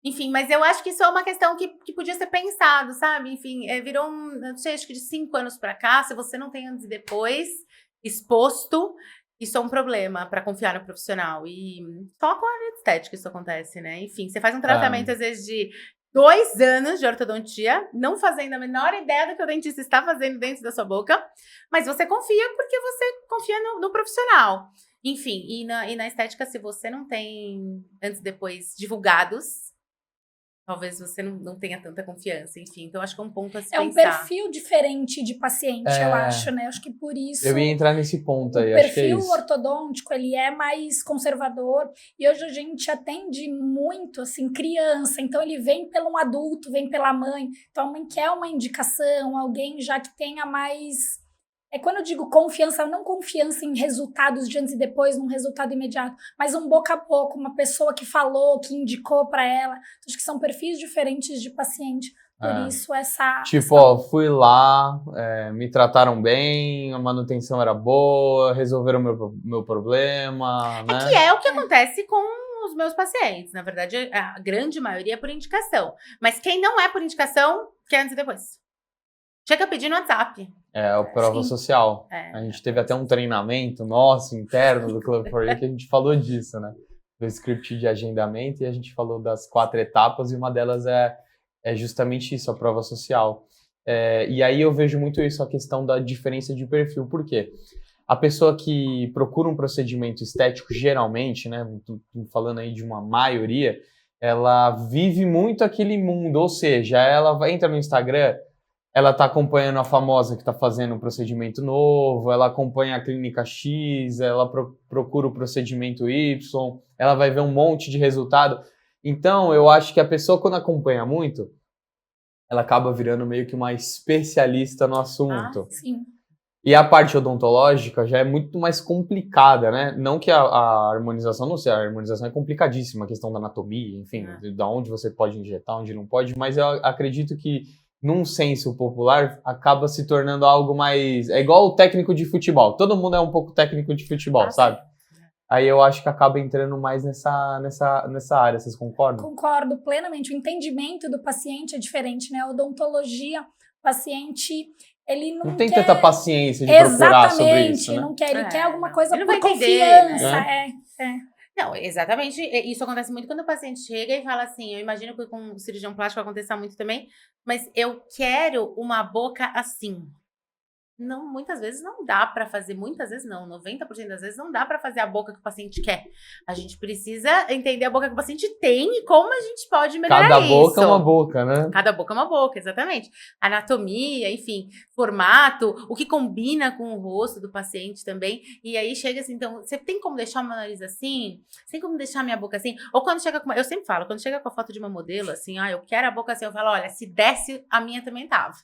Enfim, mas eu acho que isso é uma questão que podia ser pensado, sabe? Enfim, virou não sei, acho que de 5 anos para cá, se você não tem antes e depois exposto, isso é um problema para confiar no profissional. E só com a área de estética isso acontece, né? Enfim, você faz um tratamento, às vezes, de 2 anos de ortodontia, não fazendo a menor ideia do que o dentista está fazendo dentro da sua boca, mas você confia porque você confia no profissional. Enfim, e na estética, se você não tem antes e depois divulgados, talvez você não tenha tanta confiança, enfim. Então, acho que é um ponto a se pensar. É um perfil diferente de paciente, eu acho, né? Acho que por isso... Eu ia entrar nesse ponto aí, acho que é isso. O perfil ortodôntico, ele é mais conservador. E hoje a gente atende muito, assim, criança. Então, ele vem pelo um adulto, vem pela mãe. Então, a mãe quer uma indicação, alguém já que tenha mais... Quando eu digo confiança, não confiança em resultados de antes e depois, num resultado imediato, mas um boca a boca, uma pessoa que falou, que indicou para ela. Acho que são perfis diferentes de paciente. Por isso essa... fui lá, me trataram bem, a manutenção era boa, resolveram meu problema, né? Que é o que acontece com os meus pacientes. Na verdade, a grande maioria é por indicação. Mas quem não é por indicação, quer antes e depois. Chega a pedir no WhatsApp. É o prova social. A gente teve até um treinamento nosso, interno do Club for You, que a gente falou disso, né? Do script de agendamento, e a gente falou das 4 etapas, e uma delas é justamente isso, a prova social. E aí eu vejo muito isso, a questão da diferença de perfil. Por quê? A pessoa que procura um procedimento estético, geralmente, né? Falando aí de uma maioria, ela vive muito aquele mundo, ou seja, ela entra no Instagram, ela está acompanhando a famosa que está fazendo um procedimento novo, ela acompanha a clínica X, ela procura o procedimento Y, ela vai ver um monte de resultado. Então, eu acho que a pessoa, quando acompanha muito, ela acaba virando meio que uma especialista no assunto. Sim. E a parte odontológica já é muito mais complicada, né? Não que a harmonização não seja, a harmonização é complicadíssima, a questão da anatomia, enfim, da onde você pode injetar, onde não pode, mas eu acredito que num senso popular, acaba se tornando algo mais... É igual o técnico de futebol. Todo mundo é um pouco técnico de futebol, sabe? Aí eu acho que acaba entrando mais nessa área. Vocês concordam? Concordo plenamente. O entendimento do paciente é diferente, né? A odontologia, o paciente, ele não tem quer... tanta paciência de procurar sobre isso, né? Não quer. Ele quer alguma coisa ele por não vai confiança. Entender, Não, exatamente. Isso acontece muito quando o paciente chega e fala assim, eu imagino que com o cirurgião plástico aconteça muito também, mas eu quero uma boca assim. Não, muitas vezes não dá para fazer, muitas vezes não, 90% das vezes não dá para fazer a boca que o paciente quer. A gente precisa entender a boca que o paciente tem e como a gente pode melhorar isso. Cada boca é uma boca, né? Cada boca é uma boca, exatamente. Anatomia, enfim, formato, o que combina com o rosto do paciente também. E aí chega assim, então, você tem como deixar o meu nariz assim? Tem como deixar a minha boca assim? Ou quando chega com eu sempre falo, quando chega com a foto de uma modelo, assim, eu quero a boca assim, eu falo, olha, se desse, a minha também tava.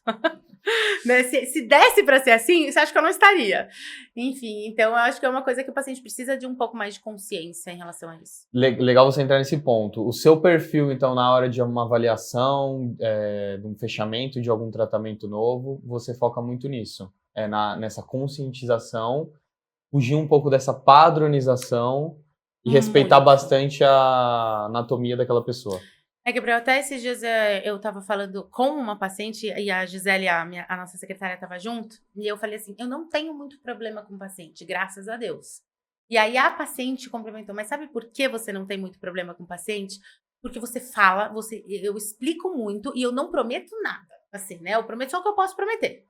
Né? Se desse pra ser assim, você acha que eu não estaria? Enfim, então eu acho que é uma coisa que o paciente precisa de um pouco mais de consciência em relação a isso. Legal você entrar nesse ponto. O seu perfil, então, na hora de uma avaliação, de um fechamento de algum tratamento novo, você foca muito nisso. Nessa conscientização, fugir um pouco dessa padronização e respeitar bastante a anatomia daquela pessoa. Gabriel, até esses dias eu tava falando com uma paciente e a Gisele, a nossa secretária, tava junto, e eu falei assim, eu não tenho muito problema com paciente, graças a Deus. E aí a paciente complementou, mas sabe por que você não tem muito problema com paciente? Porque você fala, eu explico muito e eu não prometo nada, assim, né? Eu prometo só o que eu posso prometer.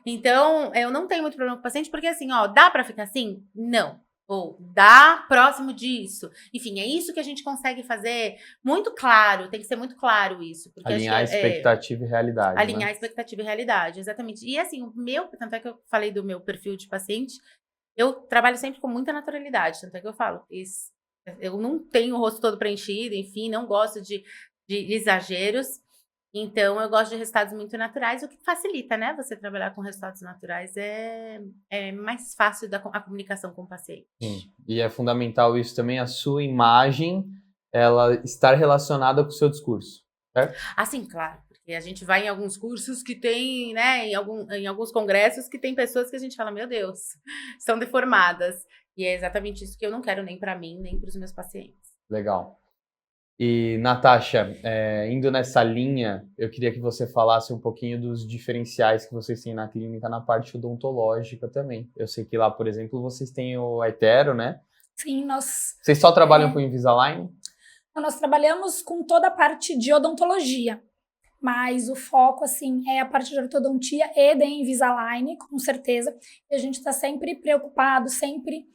Então, eu não tenho muito problema com paciente, porque assim, ó, dá pra ficar assim? Não. Ou dá próximo disso. Enfim, é isso que a gente consegue fazer muito claro, tem que ser muito claro isso. Porque alinhar expectativa e realidade. Alinhar expectativa e realidade, exatamente. E assim, tanto é que eu falei do meu perfil de paciente, eu trabalho sempre com muita naturalidade, tanto é que eu falo, eu não tenho o rosto todo preenchido, enfim, não gosto de exageros. Então, eu gosto de resultados muito naturais, o que facilita, né? Você trabalhar com resultados naturais é mais fácil a comunicação com o paciente. Sim. E é fundamental isso também, a sua imagem, ela estar relacionada com o seu discurso, certo? Sim, claro. Porque a gente vai em alguns cursos que tem, né? Em alguns congressos que tem pessoas que a gente fala, meu Deus, estão deformadas. E é exatamente isso que eu não quero nem para mim, nem para os meus pacientes. Legal. E, Natasha, indo nessa linha, eu queria que você falasse um pouquinho dos diferenciais que vocês têm na clínica na parte odontológica também. Eu sei que lá, por exemplo, vocês têm o Aitero, né? Sim, Vocês só trabalham com Invisalign? Nós trabalhamos com toda a parte de odontologia, mas o foco, assim, é a parte de ortodontia e da Invisalign, com certeza. E a gente está sempre preocupado, sempre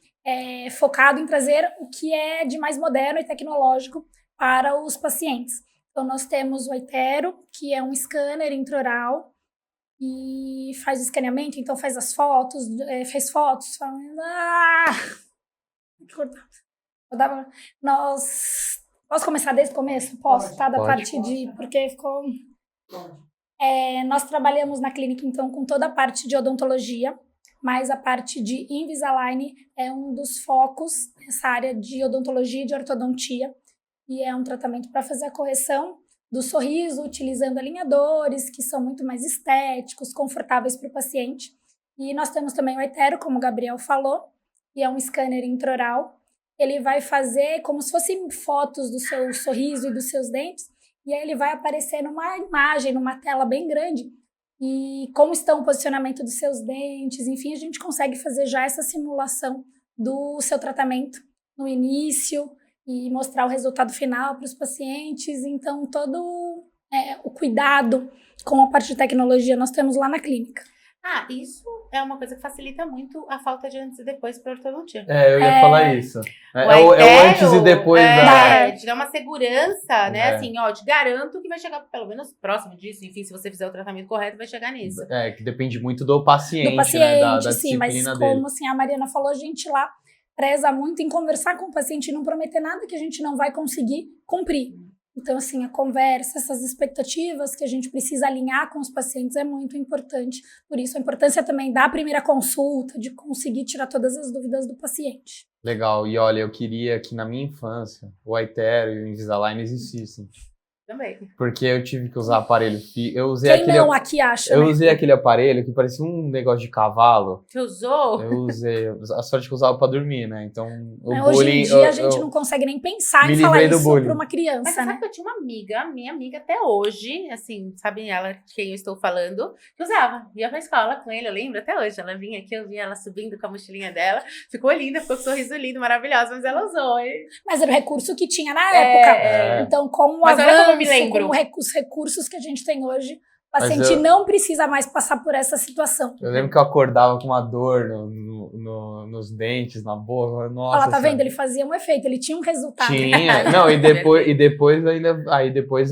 focado em trazer o que é de mais moderno e tecnológico para os pacientes. Então, nós temos o Aitero, que é um scanner intraoral e faz o escaneamento, então faz as fotos, faz fotos, Posso começar desde o começo? Posso, tá? Da parte de... Porque ficou... nós trabalhamos na clínica, então, com toda a parte de odontologia, mas a parte de Invisalign é um dos focos nessa área de odontologia e de ortodontia. E é um tratamento para fazer a correção do sorriso, utilizando alinhadores que são muito mais estéticos, confortáveis para o paciente. E nós temos também o Aitero, como o Gabriel falou, e é um scanner intraoral. Ele vai fazer como se fossem fotos do seu sorriso e dos seus dentes, e aí ele vai aparecer numa imagem, numa tela bem grande, e como estão o posicionamento dos seus dentes, enfim, a gente consegue fazer já essa simulação do seu tratamento no início, e mostrar o resultado final para os pacientes. Então, todo o cuidado com a parte de tecnologia nós temos lá na clínica. Isso é uma coisa que facilita muito a falta de antes e depois para ortodontia. Eu ia falar isso. É o antes e depois te dá uma segurança, né? Assim, ó, te garanto que vai chegar pelo menos próximo disso. Enfim, se você fizer o tratamento correto, vai chegar nisso. Que depende muito do paciente, do paciente, né? Da sim, disciplina mas dele. Como assim, a Mariana falou, a gente lá preza muito em conversar com o paciente e não prometer nada que a gente não vai conseguir cumprir. Então, assim, a conversa, essas expectativas que a gente precisa alinhar com os pacientes é muito importante. Por isso, a importância também da primeira consulta, de conseguir tirar todas as dúvidas do paciente. Legal. E olha, eu queria que na minha infância o Aitero e o Invisalign existissem. Também. Porque eu tive que usar aparelho. Eu usei aqui acha, Eu né? usei aquele aparelho que parecia um negócio de cavalo. Você usou? Eu usei. A sorte que eu usava pra dormir, né? Então, hoje em dia a gente não consegue nem pensar em falar isso pra uma criança, Mas você sabe que eu tinha uma amiga, minha amiga até hoje, assim, sabe ela de quem eu estou falando, que usava. Ia pra escola com ele, eu lembro até hoje. Ela vinha aqui, eu via ela subindo com a mochilinha dela. Ficou linda, ficou com um sorriso lindo, maravilhosa, mas ela usou. Mas era o recurso que tinha na época. Então, com o avanço, com os recursos que a gente tem hoje, o paciente não precisa mais passar por essa situação. Eu lembro que eu acordava com uma dor nos dentes, na boca. Nossa, ela tá vendo? Ele fazia um efeito, ele tinha um resultado. Tinha. Não, e depois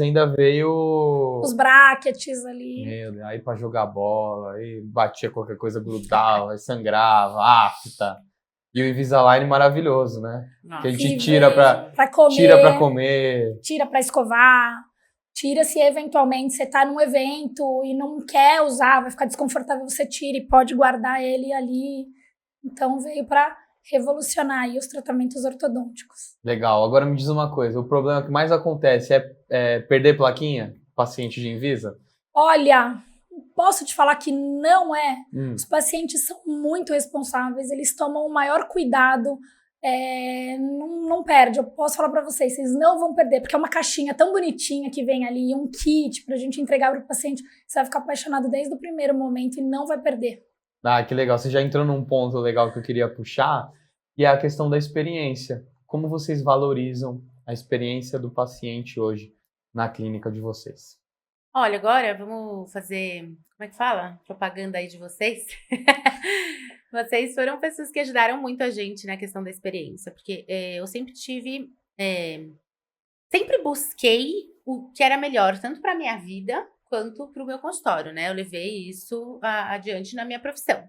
ainda veio os brackets ali. Meu Deus, aí pra jogar bola, aí batia qualquer coisa, grudava, aí sangrava, afta. E o Invisalign maravilhoso, né? Que a gente tira pra comer, tira pra escovar. Tira se eventualmente você tá num evento e não quer usar, vai ficar desconfortável, você tira e pode guardar ele ali. Então veio para revolucionar aí os tratamentos ortodônticos. Legal. Agora me diz uma coisa, o problema que mais acontece é perder plaquinha? Paciente de Invisa? Olha, posso te falar que não é. Hum. Os pacientes são muito responsáveis, eles tomam o maior cuidado, não perde. Eu posso falar para vocês não vão perder, porque é uma caixinha tão bonitinha que vem ali, um kit pra gente entregar para o paciente, você vai ficar apaixonado desde o primeiro momento e não vai perder. Ah, que legal. Você já entrou num ponto legal que eu queria puxar, que é a questão da experiência. Como vocês valorizam a experiência do paciente hoje na clínica de vocês? Olha, agora vamos fazer, como é que fala? Propaganda aí de vocês. Vocês foram pessoas que ajudaram muito a gente na questão da experiência, porque eu sempre tive, sempre busquei o que era melhor, tanto para minha vida quanto para o meu consultório, né? Eu levei isso adiante na minha profissão.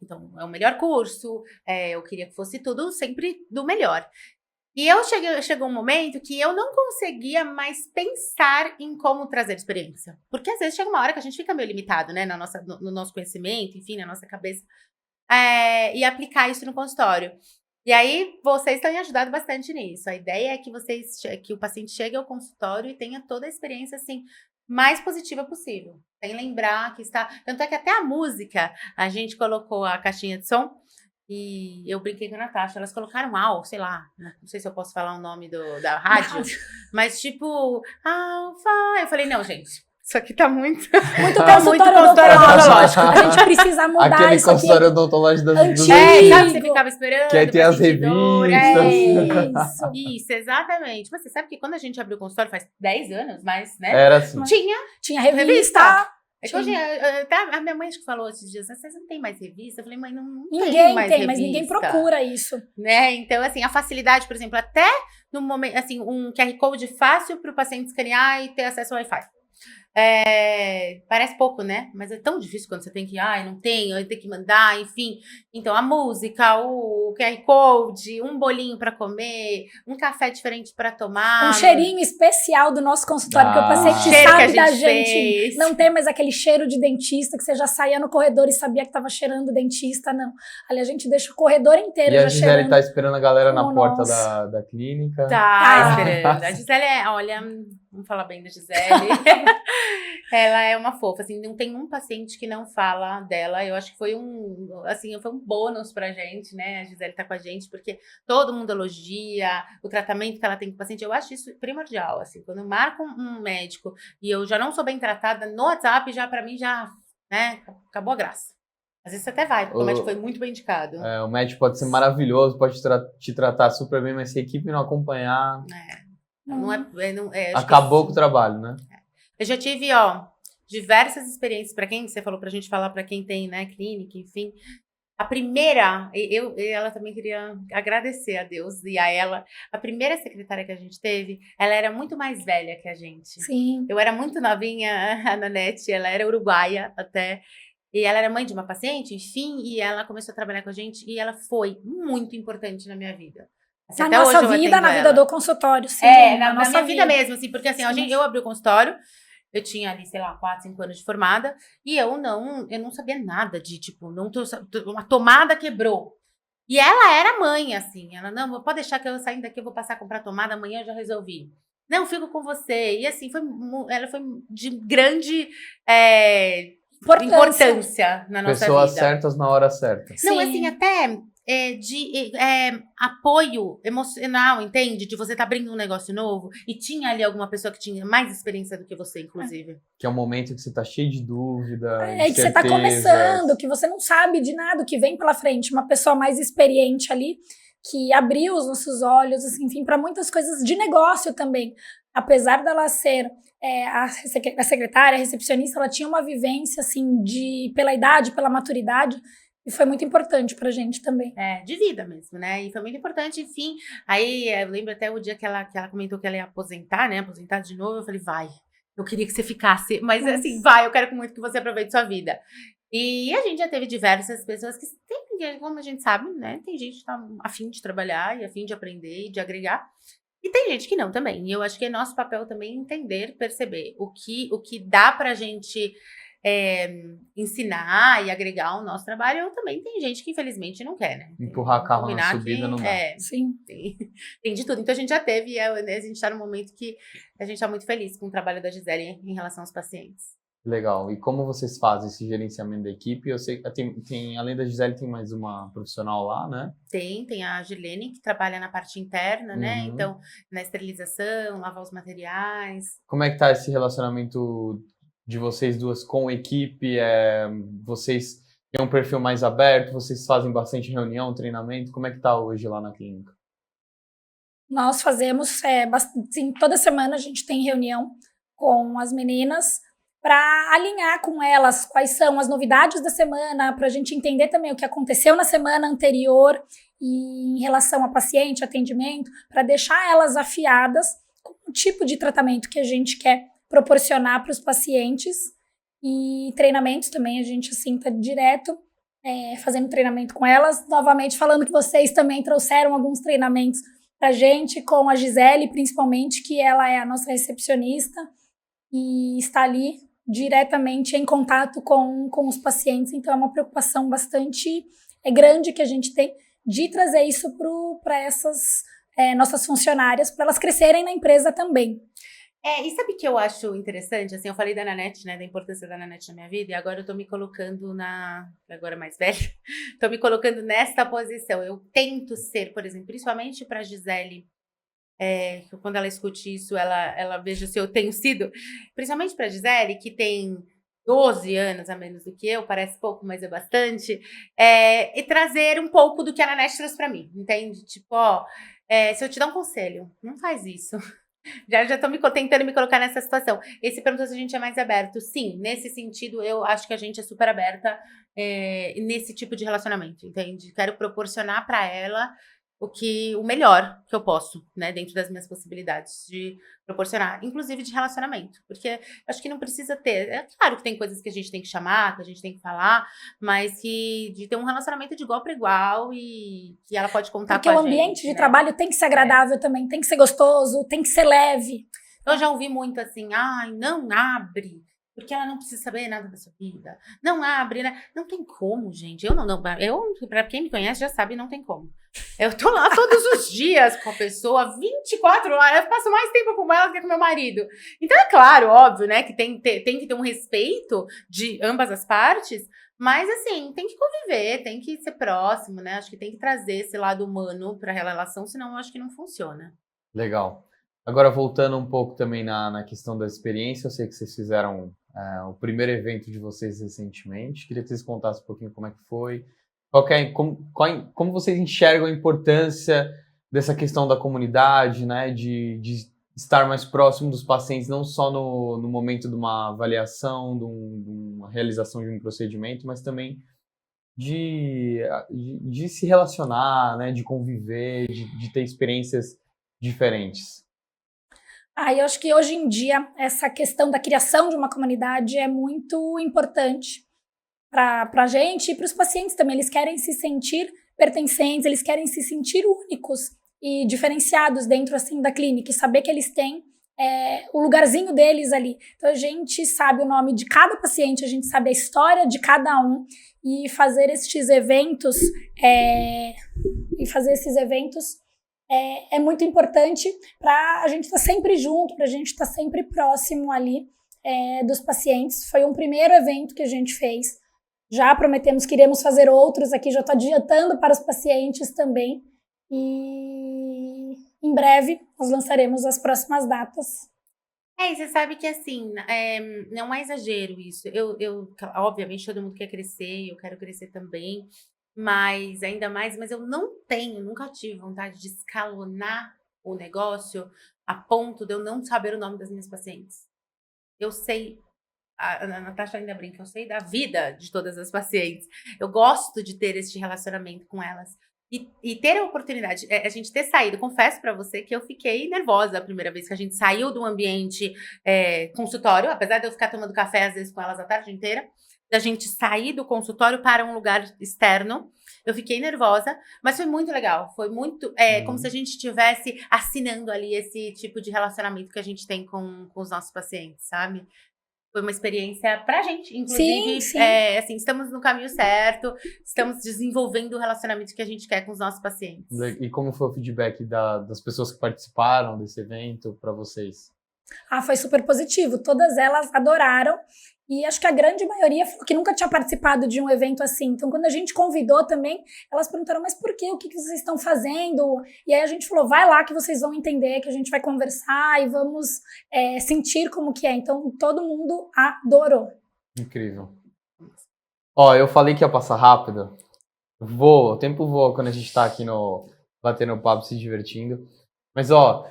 Então, é o melhor curso, eu queria que fosse tudo sempre do melhor. E chegou um momento que eu não conseguia mais pensar em como trazer experiência. Porque às vezes chega uma hora que a gente fica meio limitado, né? No nosso conhecimento, enfim, na nossa cabeça. E aplicar isso no consultório. E aí, vocês têm ajudado bastante nisso. A ideia é que o paciente chegue ao consultório e tenha toda a experiência, assim, mais positiva possível. Sem lembrar que está... Tanto é que até a música, a gente colocou a caixinha de som e eu brinquei com a Natasha. Elas colocaram sei lá, não sei se eu posso falar o nome da rádio, mas tipo, Alfa. Eu falei, não, gente, isso aqui tá muito consultório odontológico. A gente precisa mudar aquele isso aqui. Aquele consultório odontológico das Antigo. Sabe, você ficava esperando. Que aí tem as revistas. Isso, exatamente. Mas você sabe que quando a gente abriu o consultório faz 10 anos, mas, né? Era assim. Tinha revista. Hoje, até a minha mãe acho que falou esses dias, vocês não tem mais revista? Eu falei, mãe, não ninguém tem mais tem, revista. mas ninguém procura isso. Né? Então, assim, a facilidade, por exemplo, até no momento, assim, um QR Code fácil para o paciente escanear e ter acesso ao Wi-Fi. Parece pouco, né? Mas é tão difícil quando você tem que, não tenho, eu tenho que mandar, enfim. Então, a música, o QR Code, um bolinho para comer, um café diferente para tomar. Um cheirinho especial do nosso consultório, que o paciente sabe da gente. Não tem mais aquele cheiro de dentista que você já saía no corredor e sabia que tava cheirando dentista, não. Ali a gente deixa o corredor inteiro já cheirando. E a Gisele tá esperando a galera na porta da clínica. Tá esperando. A Gisele olha, vamos falar bem da Gisele. Ela é uma fofa, assim, não tem um paciente que não fala dela. Eu acho que foi um bônus pra gente, né? A Gisele tá com a gente, porque todo mundo elogia o tratamento que ela tem com o paciente. Eu acho isso primordial, assim, quando eu marco um médico e eu já não sou bem tratada no WhatsApp, já pra mim, né, acabou a graça. Às vezes você até vai, porque o médico foi muito bem indicado. O médico pode ser maravilhoso, pode te tratar super bem, mas se a equipe não acompanhar... acabou com o trabalho, né? Eu já tive, diversas experiências, para quem você falou pra gente falar, para quem tem, né, clínica, enfim. A primeira, ela também queria agradecer a Deus e a ela. A primeira secretária que a gente teve, ela era muito mais velha que a gente. Sim. Eu era muito novinha, a Nanete, ela era uruguaia até. E ela era mãe de uma paciente, enfim, e ela começou a trabalhar com a gente e ela foi muito importante na minha vida. Na nossa vida, na vida do consultório, sim. Na minha vida mesmo, assim, porque assim, eu abri o consultório, eu tinha ali, sei lá, 4, 5 anos de formada, e eu não sabia nada de, tipo, uma tomada quebrou. E ela era mãe, assim, ela, não, pode deixar que eu saindo daqui, eu vou passar a comprar tomada, amanhã eu já resolvi. Não, fico com você. E assim, ela foi de grande importância na nossa vida. Pessoas certas na hora certa. Não, assim, até de apoio emocional, entende? De você estar abrindo um negócio novo e tinha ali alguma pessoa que tinha mais experiência do que você, inclusive. Que é um momento que você tá cheio de dúvida, que você tá começando, que você não sabe de nada, o que vem pela frente. Uma pessoa mais experiente ali, que abriu os nossos olhos, assim, enfim, para muitas coisas de negócio também. Apesar dela ser a secretária, a recepcionista, ela tinha uma vivência, assim, pela idade, pela maturidade. E foi muito importante pra gente também. De vida mesmo, né? E foi muito importante, enfim. Aí, eu lembro até o dia que ela comentou que ela ia aposentar, né? Aposentar de novo. Eu falei, vai, eu queria que você ficasse. Mas assim, vai, eu quero muito que você aproveite sua vida. E a gente já teve diversas pessoas que tem, como a gente sabe, né? Tem gente que tá a fim de trabalhar e a fim de aprender e de agregar. E tem gente que não também. E eu acho que é nosso papel também entender, perceber o que dá pra gente ensinar e agregar ao nosso trabalho. Também tem gente que infelizmente não quer, né? Empurrar carro na Combinar subida que, não dá. Sim. tem de tudo. Então a gente já teve, a gente tá num momento que a gente tá muito feliz com o trabalho da Gisele em relação aos pacientes. Legal. E como vocês fazem esse gerenciamento da equipe? Eu sei que além da Gisele, tem mais uma profissional lá, né? Tem a Gilene, que trabalha na parte interna, né? Uhum. Então, na esterilização, lavar os materiais. Como é que tá esse relacionamento de vocês duas com a equipe? Vocês têm um perfil mais aberto? Vocês fazem bastante reunião, treinamento? Como é que tá hoje lá na clínica? Nós fazemos, assim, toda semana a gente tem reunião com as meninas para alinhar com elas quais são as novidades da semana, para a gente entender também o que aconteceu na semana anterior e em relação a paciente, atendimento, para deixar elas afiadas com o tipo de tratamento que a gente quer proporcionar para os pacientes. E treinamentos também, a gente assim está direto fazendo treinamento com elas. Novamente falando que vocês também trouxeram alguns treinamentos para a gente, com a Gisele principalmente, que ela é a nossa recepcionista e está ali diretamente em contato com os pacientes. Então é uma preocupação bastante grande que a gente tem de trazer isso para essas nossas funcionárias, para elas crescerem na empresa também. E sabe o que eu acho interessante? Assim, eu falei da Nanete, né, da importância da Nanete na minha vida, e agora eu tô me colocando agora mais velha, tô me colocando nesta posição. Eu tento ser, por exemplo, principalmente pra Gisele, quando ela escute isso, ela veja se eu tenho sido, principalmente pra Gisele, que tem 12 anos a menos do que eu, parece pouco, mas é bastante, e trazer um pouco do que a Nanete trouxe pra mim, entende? Tipo, se eu te dar um conselho, não faz isso. Já tô tentando me colocar nessa situação. Esse perguntou se a gente é mais aberto. Sim, nesse sentido, eu acho que a gente é super aberta nesse tipo de relacionamento, entende? Quero proporcionar para ela o melhor que eu posso, né? Dentro das minhas possibilidades de proporcionar, inclusive de relacionamento. Porque acho que não precisa ter. É claro que tem coisas que a gente tem que chamar, que a gente tem que falar, mas que de ter um relacionamento de igual para igual e que ela pode contar Porque com a o ambiente gente, de né? trabalho tem que ser agradável também, tem que ser gostoso, tem que ser leve. Eu já ouvi muito assim, ai, não abre, porque ela não precisa saber nada da sua vida. Não abre, né? Não tem como, gente. Pra quem me conhece já sabe, não tem como. Eu tô lá todos os dias com a pessoa, 24 horas, eu passo mais tempo com ela do que com meu marido. Então é claro, óbvio, né, que tem que ter um respeito de ambas as partes, mas assim, tem que conviver, tem que ser próximo, né? Acho que tem que trazer esse lado humano pra relação, senão eu acho que não funciona. Legal. Agora, voltando um pouco também na questão da experiência, eu sei que vocês fizeram o primeiro evento de vocês recentemente. Queria que vocês contassem um pouquinho como é que foi. Como vocês enxergam a importância dessa questão da comunidade, né? De estar mais próximo dos pacientes, não só no momento de uma avaliação, de uma realização de um procedimento, mas também de se relacionar, né? De conviver, de ter experiências diferentes. Eu acho que hoje em dia essa questão da criação de uma comunidade é muito importante para a gente e para os pacientes também. Eles querem se sentir pertencentes, eles querem se sentir únicos e diferenciados dentro assim da clínica e saber que eles têm o lugarzinho deles ali. Então a gente sabe o nome de cada paciente, a gente sabe a história de cada um e fazer estes eventos é muito importante para a gente estar sempre junto, para a gente estar sempre próximo ali dos pacientes. Foi um primeiro evento que a gente fez. Já prometemos que iremos fazer outros aqui, já estou adiantando para os pacientes também. E em breve nós lançaremos as próximas datas. E você sabe que assim, não é exagero isso. Obviamente todo mundo quer crescer, eu quero crescer também. Mas ainda mais, mas eu nunca tive vontade de escalonar o negócio a ponto de eu não saber o nome das minhas pacientes. Eu sei, a Natasha ainda brinca, eu sei da vida de todas as pacientes. Eu gosto de ter este relacionamento com elas. E ter a oportunidade, a gente ter saído, confesso pra você que eu fiquei nervosa a primeira vez que a gente saiu do ambiente consultório, apesar de eu ficar tomando café às vezes com elas a tarde inteira, da gente sair do consultório para um lugar externo Eu fiquei nervosa, mas foi muito legal. Foi muito, como se a gente estivesse assinando ali esse tipo de relacionamento que a gente tem com os nossos pacientes, sabe? Foi uma experiência pra gente, inclusive, Sim. assim, estamos no caminho certo, estamos desenvolvendo o relacionamento que a gente quer com os nossos pacientes. E como foi o feedback das pessoas que participaram desse evento para vocês? Foi super positivo. Todas elas adoraram. E acho que a grande maioria falou que nunca tinha participado de um evento assim. Então, quando a gente convidou também, elas perguntaram, mas por quê? O que vocês estão fazendo? E aí a gente falou, vai lá que vocês vão entender, que a gente vai conversar e vamos sentir como que é. Então, todo mundo adorou. Incrível. Ó, eu falei que ia passar rápido. O tempo voa quando a gente tá aqui batendo papo, se divertindo. Mas, ó,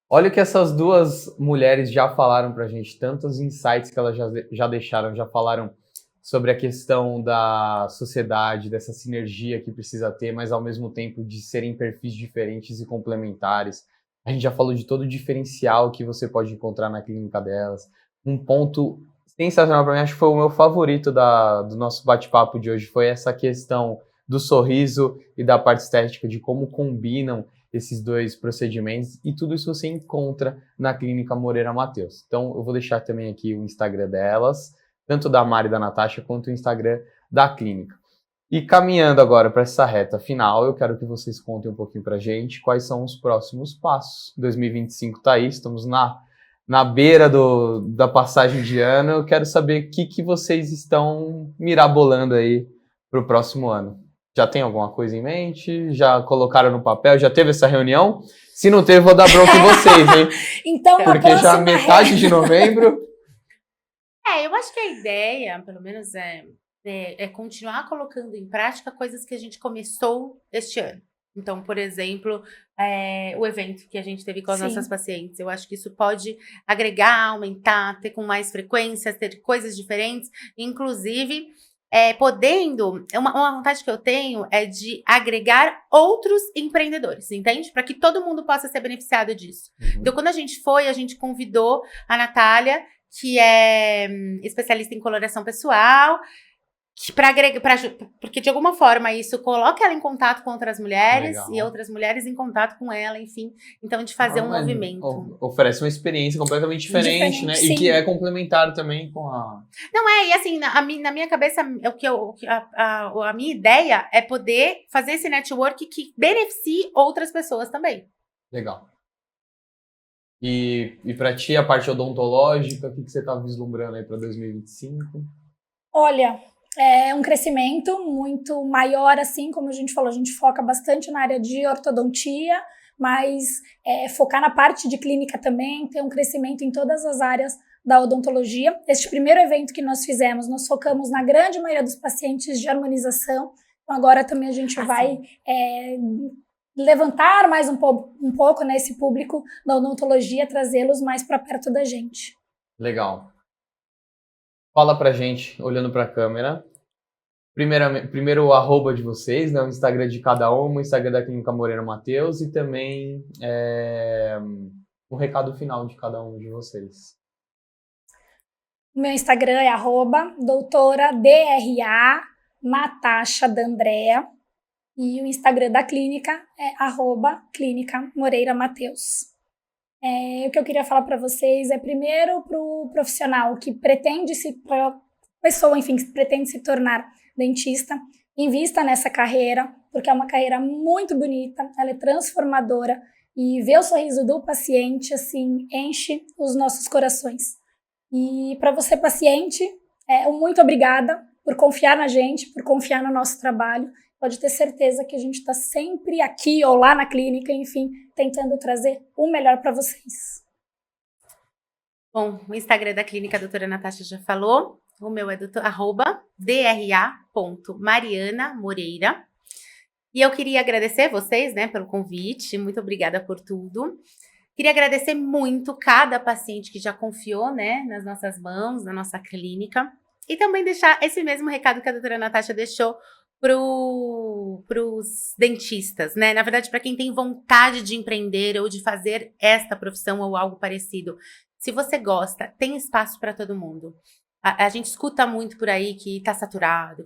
olha o que essas duas mulheres já falaram pra gente, tantos insights que elas já deixaram, já falaram sobre a questão da sociedade, dessa sinergia que precisa ter, mas ao mesmo tempo de serem perfis diferentes e complementares. A gente já falou de todo o diferencial que você pode encontrar na clínica delas. Um ponto sensacional pra mim, acho que foi o meu favorito do nosso bate-papo de hoje, foi essa questão do sorriso e da parte estética, de como combinam esses dois procedimentos, e tudo isso você encontra na Clínica Moreira Matheus. Então, eu vou deixar também aqui o Instagram delas, tanto da Mari e da Natasha, quanto o Instagram da clínica. E caminhando agora para essa reta final, eu quero que vocês contem um pouquinho pra gente quais são os próximos passos. 2025 tá aí, estamos na beira da passagem de ano. Eu quero saber o que vocês estão mirabolando aí pro próximo ano. Já tem alguma coisa em mente? Já colocaram no papel? Já teve essa reunião? Se não teve, vou dar bronca em vocês, hein? Então, porque já metade de novembro... Eu acho que a ideia, pelo menos, é continuar colocando em prática coisas que a gente começou este ano. Então, por exemplo, o evento que a gente teve com as nossas pacientes. Eu acho que isso pode agregar, aumentar, ter com mais frequência, ter coisas diferentes, inclusive... uma vontade que eu tenho é de agregar outros empreendedores, entende? Para que todo mundo possa ser beneficiado disso. Então, quando a gente convidou a Natália, que é especialista em coloração pessoal, para agregar, porque de alguma forma isso coloca ela em contato com outras mulheres. Legal. E outras mulheres em contato com ela, enfim. Então, de fazer um movimento. Oferece uma experiência completamente diferente, né? Sim. E que é complementar também com a... E assim, na minha cabeça, a minha ideia é poder fazer esse network que beneficie outras pessoas também. Legal. E para ti, a parte odontológica, o que você está vislumbrando aí para 2025? Olha... É um crescimento muito maior, assim, como a gente falou, a gente foca bastante na área de ortodontia, mas focar na parte de clínica também, ter um crescimento em todas as áreas da odontologia. Este primeiro evento que nós fizemos, nós focamos na grande maioria dos pacientes de harmonização, então agora também a gente vai levantar mais um pouco esse público da odontologia, trazê-los mais para perto da gente. Legal. Fala pra gente, olhando pra câmera. Primeiro o arroba de vocês, né? O Instagram de cada um, o Instagram da Clínica Moreira Matheus e também um recado final de cada um de vocês. Meu Instagram é @doutora DRA Natasha D'Andrea e o Instagram da clínica é @clínica Moreira Matheus. O que eu queria falar para vocês é primeiro para o profissional que pretende que pretende se tornar dentista, invista nessa carreira, porque é uma carreira muito bonita, ela é transformadora e ver o sorriso do paciente, assim, enche os nossos corações. E para você, paciente, muito obrigada por confiar na gente, por confiar no nosso trabalho. Pode ter certeza que a gente está sempre aqui ou lá na clínica, enfim, tentando trazer o melhor para vocês. Bom, o Instagram da clínica a doutora Natasha já falou. O meu é @dra.marianamoreira. E eu queria agradecer vocês, né, pelo convite. Muito obrigada por tudo. Queria agradecer muito cada paciente que já confiou, né, nas nossas mãos, na nossa clínica. E também deixar esse mesmo recado que a doutora Natasha deixou pros dentistas, né? Na verdade, para quem tem vontade de empreender ou de fazer esta profissão ou algo parecido. Se você gosta, tem espaço para todo mundo. A gente escuta muito por aí que tá saturado,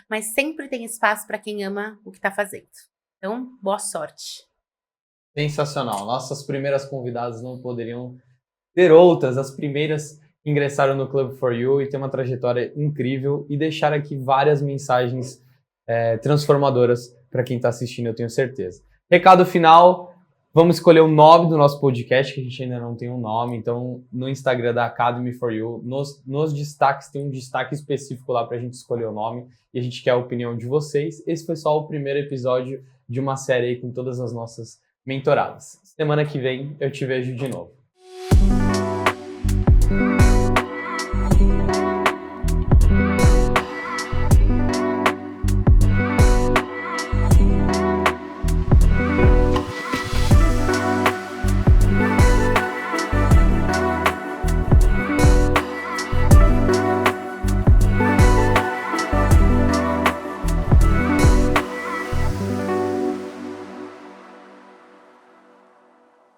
mas sempre tem espaço para quem ama o que tá fazendo. Então, boa sorte. Sensacional. Nossas primeiras convidadas não poderiam ter outras. As primeiras ingressaram no Club for You e tem uma trajetória incrível e deixaram aqui várias mensagens transformadoras para quem está assistindo, eu tenho certeza. Recado final, vamos escolher o nome do nosso podcast, que a gente ainda não tem um nome, então no Instagram da Academy for You, nos destaques, tem um destaque específico lá para a gente escolher o nome e a gente quer a opinião de vocês. Esse foi só o primeiro episódio de uma série aí com todas as nossas mentoradas. Semana que vem eu te vejo de novo.